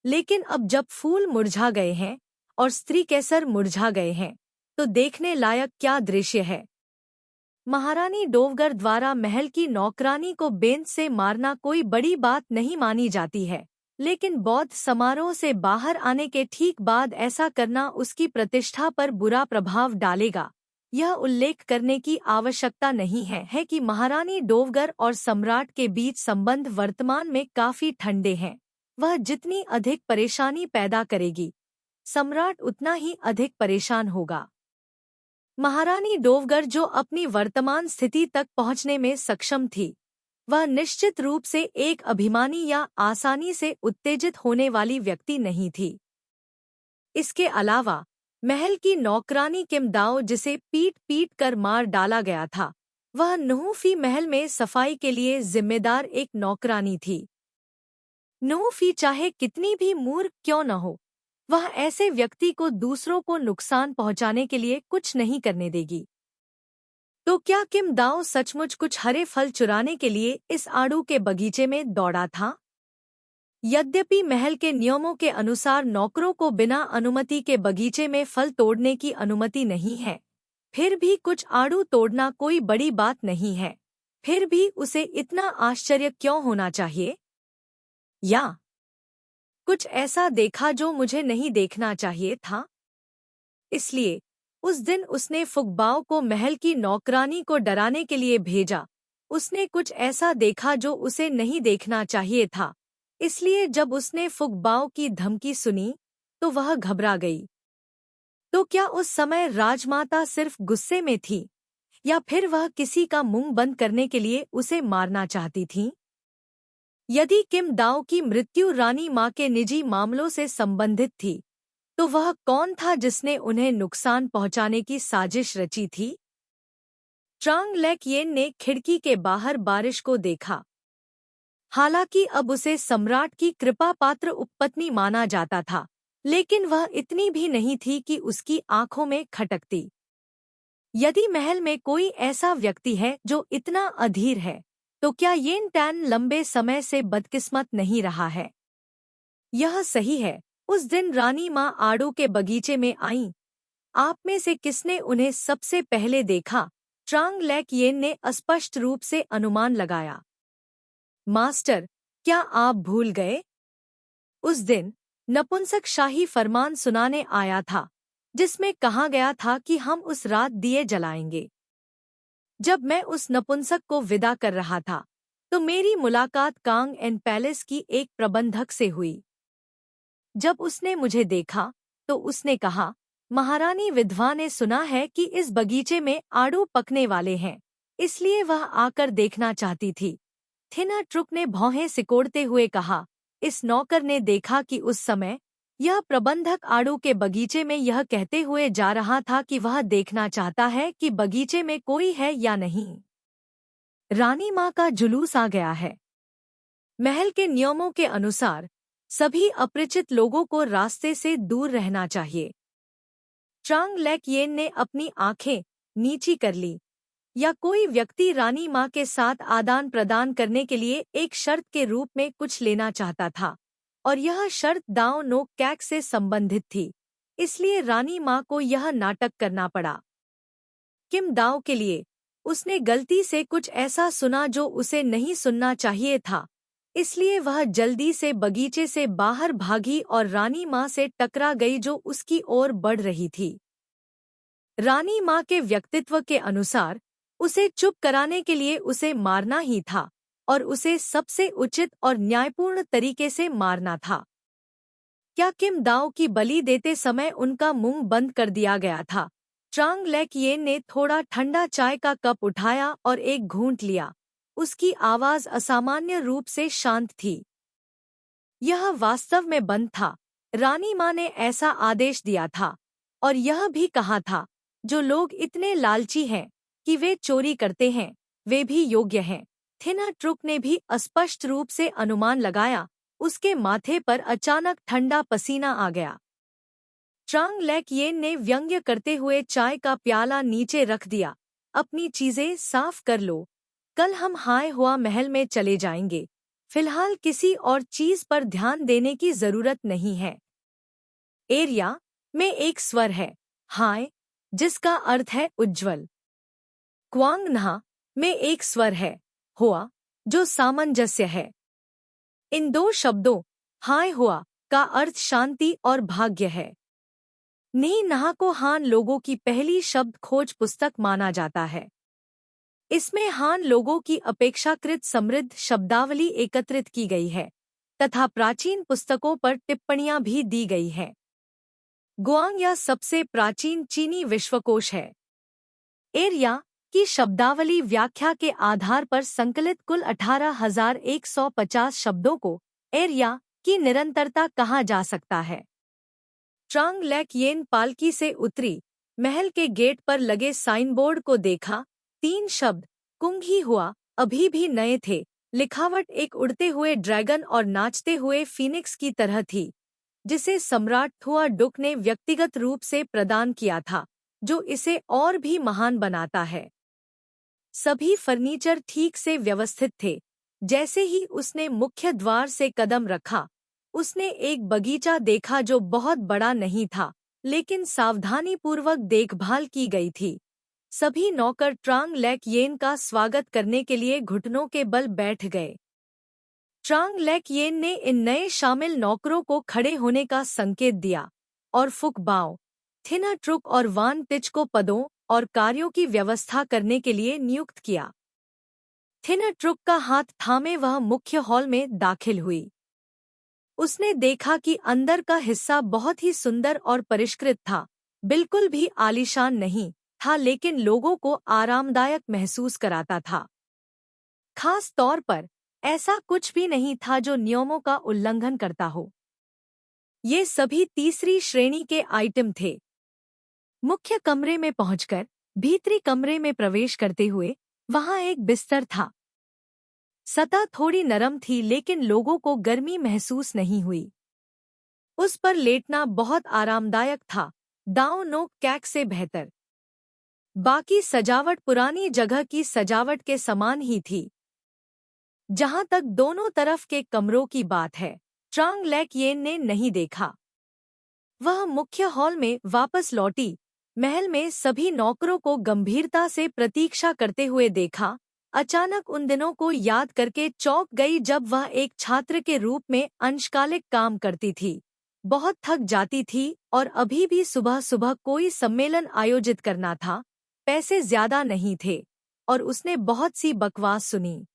लेकिन अब जब फूल मुरझा गए हैं और स्त्री केसर मुरझा गए हैं, तो देखने लायक क्या दृश्य है। महारानी डोवगर द्वारा महल की नौकरानी को बेंत से मारना कोई बड़ी बात नहीं मानी जाती है, लेकिन बौद्ध समारोह से बाहर आने के ठीक बाद ऐसा करना उसकी प्रतिष्ठा पर बुरा प्रभाव डालेगा। यह उल्लेख करने की आवश्यकता नहीं है कि महारानी डोवगर और सम्राट के बीच संबंध वर्तमान में काफी ठंडे हैं। वह जितनी अधिक परेशानी पैदा करेगी, सम्राट उतना ही अधिक परेशान होगा। महारानी डोवगर जो अपनी वर्तमान स्थिति तक पहुंचने में सक्षम थी, वह निश्चित रूप से एक अभिमानी या आसानी से उत्तेजित होने वाली व्यक्ति नहीं थी। इसके अलावा महल की नौकरानी किम दाओ, जिसे पीट पीट कर मार डाला गया था, वह नुहूफी महल में सफाई के लिए जिम्मेदार एक नौकरानी थी। नुहूफी चाहे कितनी भी मूर्ख क्यों न हो, वह ऐसे व्यक्ति को दूसरों को नुकसान पहुंचाने के लिए कुछ नहीं करने देगी। तो क्या किम दाओ सचमुच कुछ हरे फल चुराने के लिए इस आड़ू के बगीचे में दौड़ा था? यद्यपि महल के नियमों के अनुसार नौकरों को बिना अनुमति के बगीचे में फल तोड़ने की अनुमति नहीं है, फिर भी कुछ आड़ू तोड़ना कोई बड़ी बात नहीं है। फिर भी उसे इतना आश्चर्य क्यों होना चाहिए? या कुछ ऐसा देखा जो मुझे नहीं देखना चाहिए था? इसलिए उस दिन उसने फुकबाओ को महल की नौकरानी को डराने के लिए भेजा। उसने कुछ ऐसा देखा जो उसे नहीं देखना चाहिए था। इसलिए जब उसने फुकबाओ की धमकी सुनी तो वह घबरा गई। तो क्या उस समय राजमाता सिर्फ गुस्से में थी, या फिर वह किसी का मुंह बंद करने के लिए उसे मारना चाहती थी? यदि किम दाओ की मृत्यु रानी माँ के निजी मामलों से संबंधित थी, तो वह कौन था जिसने उन्हें नुकसान पहुंचाने की साजिश रची थी? ट्रांग लेक येन ने खिड़की के बाहर बारिश को देखा। हालांकि अब उसे सम्राट की कृपा पात्र उपपत्नी माना जाता था, लेकिन वह इतनी भी नहीं थी कि उसकी आंखों में खटकती। यदि महल में कोई ऐसा व्यक्ति है जो इतना अधीर है, तो क्या येन टैन लंबे समय से बदकिस्मत नहीं रहा है? यह सही है। उस दिन रानी माँ आड़ू के बगीचे में आईं। आप में से किसने उन्हें सबसे पहले देखा? ट्रांग लेक येन ने स्पष्ट रूप से अनुमान लगाया। मास्टर, क्या आप भूल गए? उस दिन नपुंसक शाही फरमान सुनाने आया था, जिसमें कहा गया था कि हम उस रात दिए जलाएंगे। जब मैं उस नपुंसक को विदा कर रहा था, तो मेरी मुलाकात कांग एंड पैलेस की एक प्रबंधक से हुई। जब उसने मुझे देखा, तो उसने कहा, महारानी विधवा ने सुना है कि इस बगीचे में आड़ू पकने वाले हैं, इसलिए वह आकर देखना चाहती थी। थिना ट्रुक ने भौहें सिकोड़ते हुए कहा। इस नौकर ने देखा कि उस समय यह प्रबंधक आड़ू के बगीचे में यह कहते हुए जा रहा था कि वह देखना चाहता है कि बगीचे में कोई है या नहीं। रानी माँ का जुलूस आ गया है। महल के नियमों के अनुसार सभी अपरिचित लोगों को रास्ते से दूर रहना चाहिए। ट्रांग लेक येन ने अपनी आंखें नीची कर ली। या कोई व्यक्ति रानी माँ के साथ आदान प्रदान करने के लिए एक शर्त के रूप में कुछ लेना चाहता था, और यह शर्त दाव नो कैक से संबंधित थी। इसलिए रानी माँ को यह नाटक करना पड़ा। किम दाव के लिए उसने गलती से कुछ ऐसा सुना जो उसे नहीं सुनना चाहिए था, इसलिए वह जल्दी से बगीचे से बाहर भागी और रानी माँ से टकरा गई जो उसकी ओर बढ़ रही थी। रानी माँ के व्यक्तित्व के अनुसार उसे चुप कराने के लिए उसे मारना ही था, और उसे सबसे उचित और न्यायपूर्ण तरीके से मारना था। क्या किम दाओ की बलि देते समय उनका मुंह बंद कर दिया गया था? ट्रांग लेक येन ने थोड़ा ठंडा चाय का कप उठाया और एक घूंट लिया। उसकी आवाज असामान्य रूप से शांत थी। यह वास्तव में बंद था। रानी माँ ने ऐसा आदेश दिया था, और यह भी कहा था, जो लोग इतने लालची हैं कि वे चोरी करते हैं, वे भी योग्य हैं। थिना ट्रुक ने भी स्पष्ट रूप से अनुमान लगाया। उसके माथे पर अचानक ठंडा पसीना आ गया। ट्रांग लेक येन ने व्यंग्य करते हुए चाय का प्याला नीचे रख दिया। अपनी चीजें साफ कर लो, कल हम हाय हुआ महल में चले जाएंगे। फिलहाल किसी और चीज पर ध्यान देने की जरूरत नहीं है। एरिया में एक स्वर है, हाय, जिसका अर्थ है उज्ज्वल। क्वांग नहा में एक स्वर है, हुआ, जो सामंजस्य है। इन दो शब्दों, हाय हुआ, का अर्थ शांति और भाग्य है। नी नहा को हान लोगों की पहली शब्द खोज पुस्तक माना जाता है। इसमें हान लोगों की अपेक्षाकृत समृद्ध शब्दावली एकत्रित की गई है, तथा प्राचीन पुस्तकों पर टिप्पणियां भी दी गई है। गुआंग या सबसे प्राचीन चीनी विश्वकोश है। एरिया की शब्दावली व्याख्या के आधार पर संकलित कुल 18,150 शब्दों को एरिया की निरंतरता कहा जा सकता है। ट्रांग लेक येन पालकी से उतरी, महल के गेट पर लगे साइनबोर्ड को देखा। 3 शब्द, कुंग ही हुआ, अभी भी नए थे। लिखावट एक उड़ते हुए ड्रैगन और नाचते हुए फीनिक्स की तरह थी, जिसे सम्राट थुआ डुक ने व्यक्तिगत रूप से प्रदान किया था, जो इसे और भी महान बनाता है। सभी फर्नीचर ठीक से व्यवस्थित थे। जैसे ही उसने मुख्य द्वार से कदम रखा, उसने एक बगीचा देखा जो बहुत बड़ा नहीं था, लेकिन सावधानीपूर्वक देखभाल की गई थी। सभी नौकर ट्रांग लेक येन का स्वागत करने के लिए घुटनों के बल बैठ गए। ट्रांग लेक येन ने इन नए शामिल नौकरों को खड़े होने का संकेत दिया, और फुकबाओ, थिनर ट्रुक और वान टिच को पदों और कार्यों की व्यवस्था करने के लिए नियुक्त किया। थिनर ट्रुक का हाथ थामे वह मुख्य हॉल में दाखिल हुई। उसने देखा कि अंदर का हिस्सा बहुत ही सुंदर और परिष्कृत था, बिल्कुल भी आलीशान नहीं था, लेकिन लोगों को आरामदायक महसूस कराता था। खास तौर पर ऐसा कुछ भी नहीं था जो नियमों का उल्लंघन करता हो। ये सभी तीसरी श्रेणी के आइटम थे। मुख्य कमरे में पहुंचकर भीतरी कमरे में प्रवेश करते हुए वहां एक बिस्तर था। सतह थोड़ी नरम थी, लेकिन लोगों को गर्मी महसूस नहीं हुई। उस पर लेटना बहुत आरामदायक था, दांव नोक कैक से बेहतर। बाकी सजावट पुरानी जगह की सजावट के समान ही थी। जहां तक दोनों तरफ के कमरों की बात है, ट्रांग लेक येन ने नहीं देखा। वह मुख्य हॉल में वापस लौटी, महल में सभी नौकरों को गंभीरता से प्रतीक्षा करते हुए देखा। अचानक उन दिनों को याद करके चौंक गई जब वह एक छात्र के रूप में अंशकालिक काम करती थी, बहुत थक जाती थी और अभी भी सुबह सुबह कोई सम्मेलन आयोजित करना था। पैसे ज्यादा नहीं थे और उसने बहुत सी बकवास सुनी।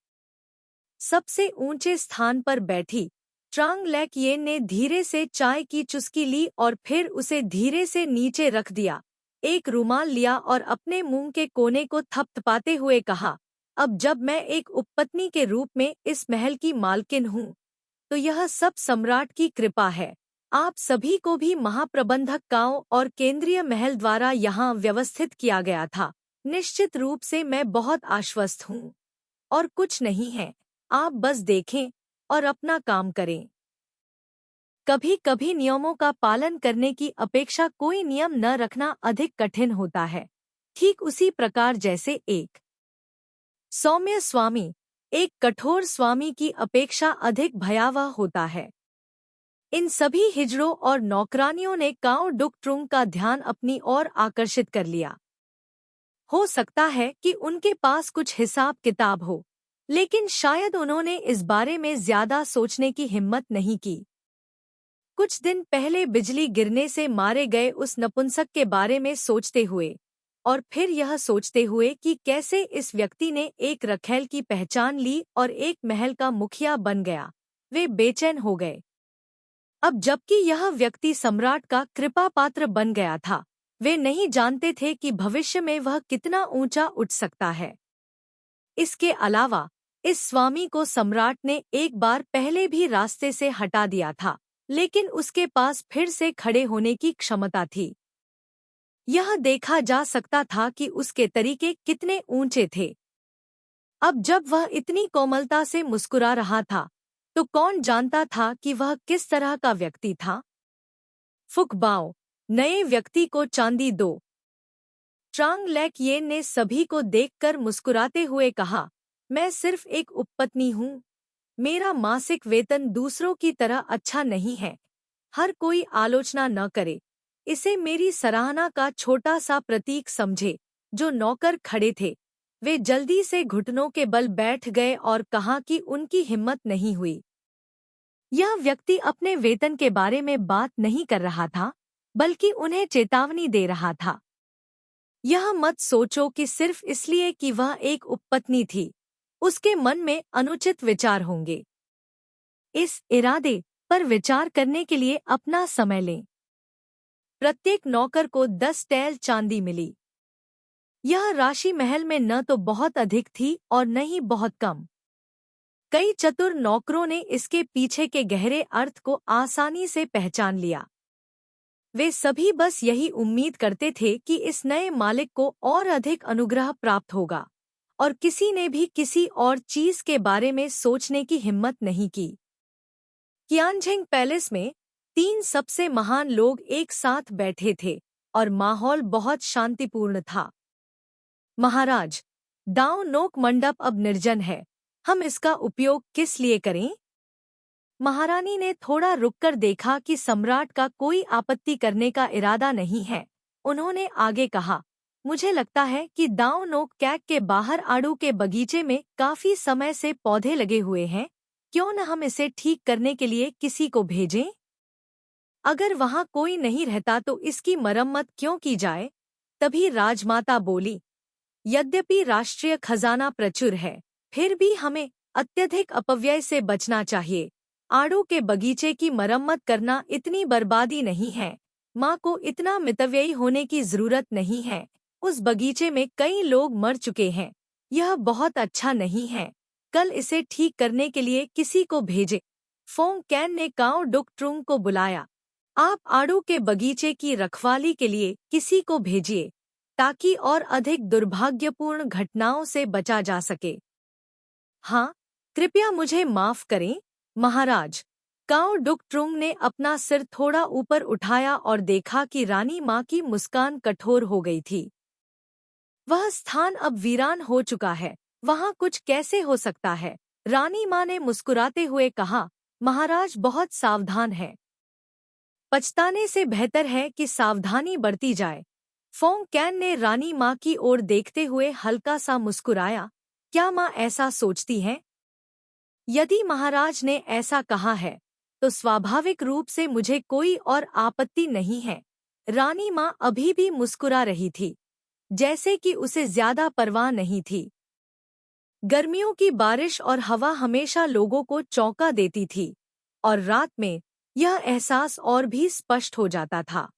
सबसे ऊंचे स्थान पर बैठी ट्रांग लेक येन ने धीरे से चाय की चुस्की ली और फिर उसे धीरे से नीचे रख दिया। एक रुमाल लिया और अपने मुंह के कोने को थपथपाते हुए कहा, अब जब मैं एक उपपत्नी के रूप में इस महल की मालकिन हूँ, तो यह सब सम्राट की कृपा है। आप सभी को भी महाप्रबंधक गांव और केंद्रीय महल द्वारा यहाँ व्यवस्थित किया गया था। निश्चित रूप से मैं बहुत आश्वस्त हूँ और कुछ नहीं है। आप बस देखें और अपना काम करें। कभी कभी नियमों का पालन करने की अपेक्षा कोई नियम न रखना अधिक कठिन होता है, ठीक उसी प्रकार जैसे एक सौम्य स्वामी एक कठोर स्वामी की अपेक्षा अधिक भयावह होता है। इन सभी हिजड़ों और नौकरानियों ने काओ डुक ट्रुंग का ध्यान अपनी ओर आकर्षित कर लिया। हो सकता है कि उनके पास कुछ हिसाब किताब हो, लेकिन शायद उन्होंने इस बारे में ज्यादा सोचने की हिम्मत नहीं की। कुछ दिन पहले बिजली गिरने से मारे गए उस नपुंसक के बारे में सोचते हुए और फिर यह सोचते हुए कि कैसे इस व्यक्ति ने एक रखैल की पहचान ली और एक महल का मुखिया बन गया, वे बेचैन हो गए। अब जबकि यह व्यक्ति सम्राट का कृपा पात्र बन गया था, वे नहीं जानते थे कि भविष्य में वह कितना ऊंचा उठ सकता है। इसके अलावा इस स्वामी को सम्राट ने एक बार पहले भी रास्ते से हटा दिया था, लेकिन उसके पास फिर से खड़े होने की क्षमता थी। यह देखा जा सकता था कि उसके तरीके कितने ऊंचे थे। अब जब वह इतनी कोमलता से मुस्कुरा रहा था, तो कौन जानता था कि वह किस तरह का व्यक्ति था। फुकबाओ, नए व्यक्ति को चांदी दो। ट्रांग लेक येन ने सभी को देखकर मुस्कुराते हुए कहा, मैं सिर्फ एक उपपत्नी हूँ। मेरा मासिक वेतन दूसरों की तरह अच्छा नहीं है। हर कोई आलोचना न करे, इसे मेरी सराहना का छोटा सा प्रतीक समझे। जो नौकर खड़े थे, वे जल्दी से घुटनों के बल बैठ गए और कहा कि उनकी हिम्मत नहीं हुई। यह व्यक्ति अपने वेतन के बारे में बात नहीं कर रहा था, बल्कि उन्हें चेतावनी दे रहा था। यह मत सोचो कि सिर्फ इसलिए कि वह एक उपपत्नी थी, उसके मन में अनुचित विचार होंगे। इस इरादे पर विचार करने के लिए अपना समय लें। प्रत्येक नौकर को 10 टैल चांदी मिली। यह राशि महल में न तो बहुत अधिक थी और न ही बहुत कम। कई चतुर नौकरों ने इसके पीछे के गहरे अर्थ को आसानी से पहचान लिया। वे सभी बस यही उम्मीद करते थे कि इस नए मालिक को और अधिक अनुग्रह प्राप्त होगा, और किसी ने भी किसी और चीज के बारे में सोचने की हिम्मत नहीं की। कियानझेंग पैलेस में 3 सबसे महान लोग एक साथ बैठे थे और माहौल बहुत शांतिपूर्ण था। महाराज, दाव नोक मंडप अब निर्जन है, हम इसका उपयोग किस लिए करें? महारानी ने थोड़ा रुककर देखा कि सम्राट का कोई आपत्ति करने का इरादा नहीं है। उन्होंने आगे कहा, मुझे लगता है कि दाव नोक कैक के बाहर आड़ू के बगीचे में काफी समय से पौधे लगे हुए हैं। क्यों न हम इसे ठीक करने के लिए किसी को भेजें? अगर वहाँ कोई नहीं रहता तो इसकी मरम्मत क्यों की जाए? तभी राजमाता बोली, यद्यपि राष्ट्रीय खजाना प्रचुर है, फिर भी हमें अत्यधिक अपव्यय से बचना चाहिए। आड़ू के बगीचे की मरम्मत करना इतनी बर्बादी नहीं है। माँ को इतना मितव्ययी होने की जरूरत नहीं है। उस बगीचे में कई लोग मर चुके हैं। यह बहुत अच्छा नहीं है। कल इसे ठीक करने के लिए किसी को भेजे। फोंग कैन ने काओ डुक ट्रुंग को बुलाया। आप आड़ू के बगीचे की रखवाली के लिए किसी को भेजिए, ताकि और अधिक दुर्भाग्यपूर्ण घटनाओं से बचा जा सके। हाँ, कृपया मुझे माफ करें, महाराज। काओ डुक ट्रुंग ने अपना सिर थोड़ा ऊपर उठाया और देखा कि रानी माँ की मुस्कान कठोर हो गई थी। वह स्थान अब वीरान हो चुका है। वहाँ कुछ कैसे हो सकता है? रानी माँ ने मुस्कुराते हुए कहा, महाराज बहुत सावधान है। पछताने से बेहतर है कि सावधानी बरती जाए। फोंग कैन ने रानी माँ की ओर देखते हुए हल्का सा मुस्कुराया। क्या माँ ऐसा सोचती हैं? यदि महाराज ने ऐसा कहा है, तो स्वाभाविक रूप से मुझे कोई और आपत्ति नहीं है। रानी माँ अभी भी मुस्कुरा रही थी, जैसे कि उसे ज्यादा परवाह नहीं थी। गर्मियों की बारिश और हवा हमेशा लोगों को चौंका देती थी, और रात में यह एहसास और भी स्पष्ट हो जाता था।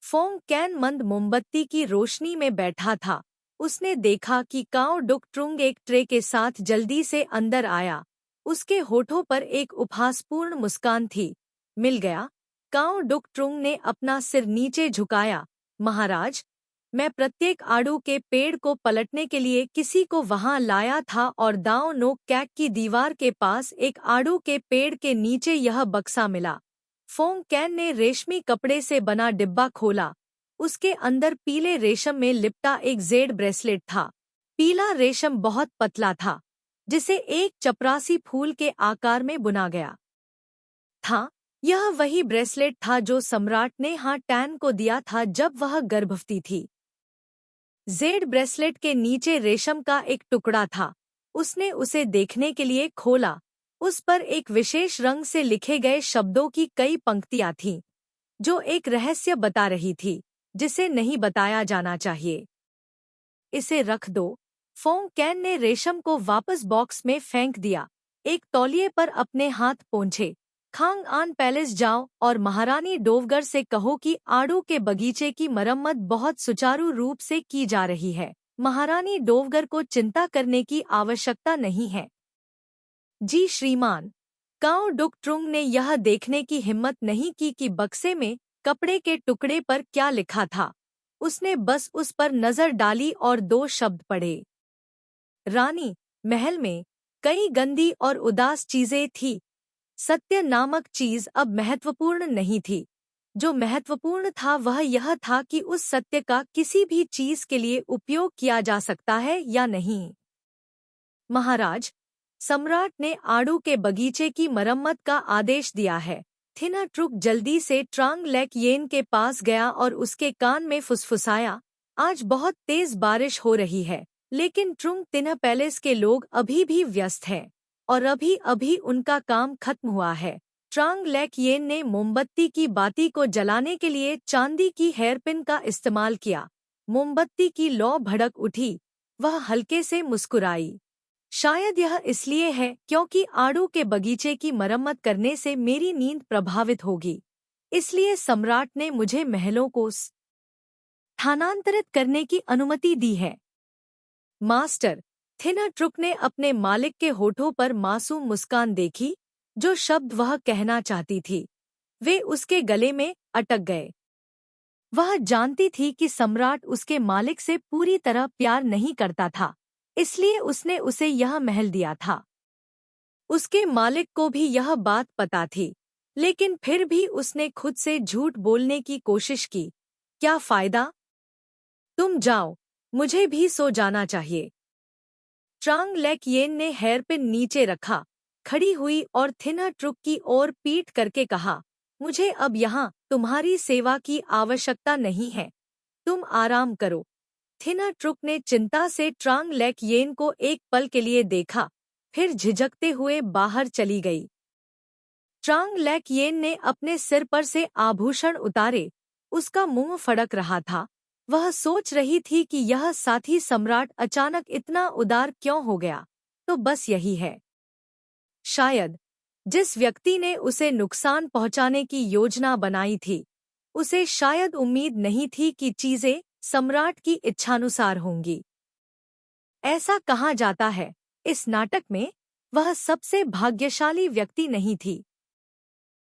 फोंग कैन मंद मोमबत्ती की रोशनी में बैठा था। उसने देखा कि काओ डुक ट्रुंग एक ट्रे के साथ जल्दी से अंदर आया। उसके होठों पर एक उपहासपूर्ण मुस्कान थी। मिल गया? काओ डुक ट्रुंग ने अपना सिर नीचे झुकाया। महाराज, मैं प्रत्येक आड़ू के पेड़ को पलटने के लिए किसी को वहां लाया था और दाओ नोक कैक की दीवार के पास एक आड़ू के पेड़ के नीचे यह बक्सा मिला। फोंग कैन ने रेशमी कपड़े से बना डिब्बा खोला। उसके अंदर पीले रेशम में लिपटा एक जेड ब्रेसलेट था। पीला रेशम बहुत पतला था, जिसे एक चपरासी फूल के आकार में बुना गया था। यह वही ब्रेसलेट था जो सम्राट ने हाँ टैन को दिया था जब वह गर्भवती थी। जेड ब्रेसलेट के नीचे रेशम का एक टुकड़ा था। उसने उसे देखने के लिए खोला। उस पर एक विशेष रंग से लिखे गए शब्दों की कई पंक्तियां थीं, जो एक रहस्य बता रही थी, जिसे नहीं बताया जाना चाहिए। इसे रख दो। फोंग कैन ने रेशम को वापस बॉक्स में फेंक दिया। एक तौलिए पर अपने हाथ पोंछे। खांग आन पैलेस जाओ और महारानी डोवगर से कहो कि आड़ू के बगीचे की मरम्मत बहुत सुचारू रूप से की जा रही है। महारानी डोवगर को चिंता करने की आवश्यकता नहीं है। जी श्रीमान। काओ डुक ट्रुंग ने यह देखने की हिम्मत नहीं की कि बक्से में कपड़े के टुकड़े पर क्या लिखा था। उसने बस उस पर नजर डाली और दो शब्द पढ़े। रानी, महल में कई गंदी और उदास चीजें थी। सत्य नामक चीज अब महत्वपूर्ण नहीं थी। जो महत्वपूर्ण था वह यह था कि उस सत्य का किसी भी चीज के लिए उपयोग किया जा सकता है या नहीं। महाराज, सम्राट ने आड़ू के बगीचे की मरम्मत का आदेश दिया है। थिना ट्रुक जल्दी से ट्रांग लेक येन के पास गया और उसके कान में फुसफुसाया। आज बहुत तेज बारिश हो रही है, लेकिन ट्रुंग तिन्ह पैलेस के लोग अभी भी व्यस्त हैं, और अभी अभी उनका काम खत्म हुआ है। ट्रांग लेक येन ने मोमबत्ती की बाती को जलाने के लिए चांदी की हेयरपिन का इस्तेमाल किया। मोमबत्ती की लौ भड़क उठी। वह हल्के से मुस्कुराई। शायद यह इसलिए है क्योंकि आड़ू के बगीचे की मरम्मत करने से मेरी नींद प्रभावित होगी। इसलिए सम्राट ने मुझे महलों को स्थानांतरित करने की अनुमति दी है। मास्टर, थिना ट्रुक ने अपने मालिक के होठों पर मासूम मुस्कान देखी। जो शब्द वह कहना चाहती थी, वे उसके गले में अटक गए। वह जानती थी कि सम्राट उसके मालिक से पूरी तरह प्यार नहीं करता था, इसलिए उसने उसे यह महल दिया था। उसके मालिक को भी यह बात पता थी, लेकिन फिर भी उसने खुद से झूठ बोलने की कोशिश की। क्या फायदा? तुम जाओ, मुझे भी सो जाना चाहिए। ट्रांग लेक येन ने हेयरपिन नीचे रखा, खड़ी हुई और थिना ट्रुक की ओर पीट करके कहा, मुझे अब यहाँ तुम्हारी सेवा की आवश्यकता नहीं है। तुम आराम करो। थिना ट्रुक ने चिंता से ट्रांग लेक येन को एक पल के लिए देखा, फिर झिझकते हुए बाहर चली गई। ट्रांग लैक येन ने अपने सिर पर से आभूषण उतारे। उसका मुंह फड़क रहा था। वह सोच रही थी कि यह साथी सम्राट अचानक इतना उदार क्यों हो गया। तो बस यही है। शायद जिस व्यक्ति ने उसे नुकसान पहुंचाने की योजना बनाई थी, उसे शायद उम्मीद नहीं थी कि चीजें सम्राट की इच्छानुसार होंगी। ऐसा कहा जाता है, इस नाटक में वह सबसे भाग्यशाली व्यक्ति नहीं थी,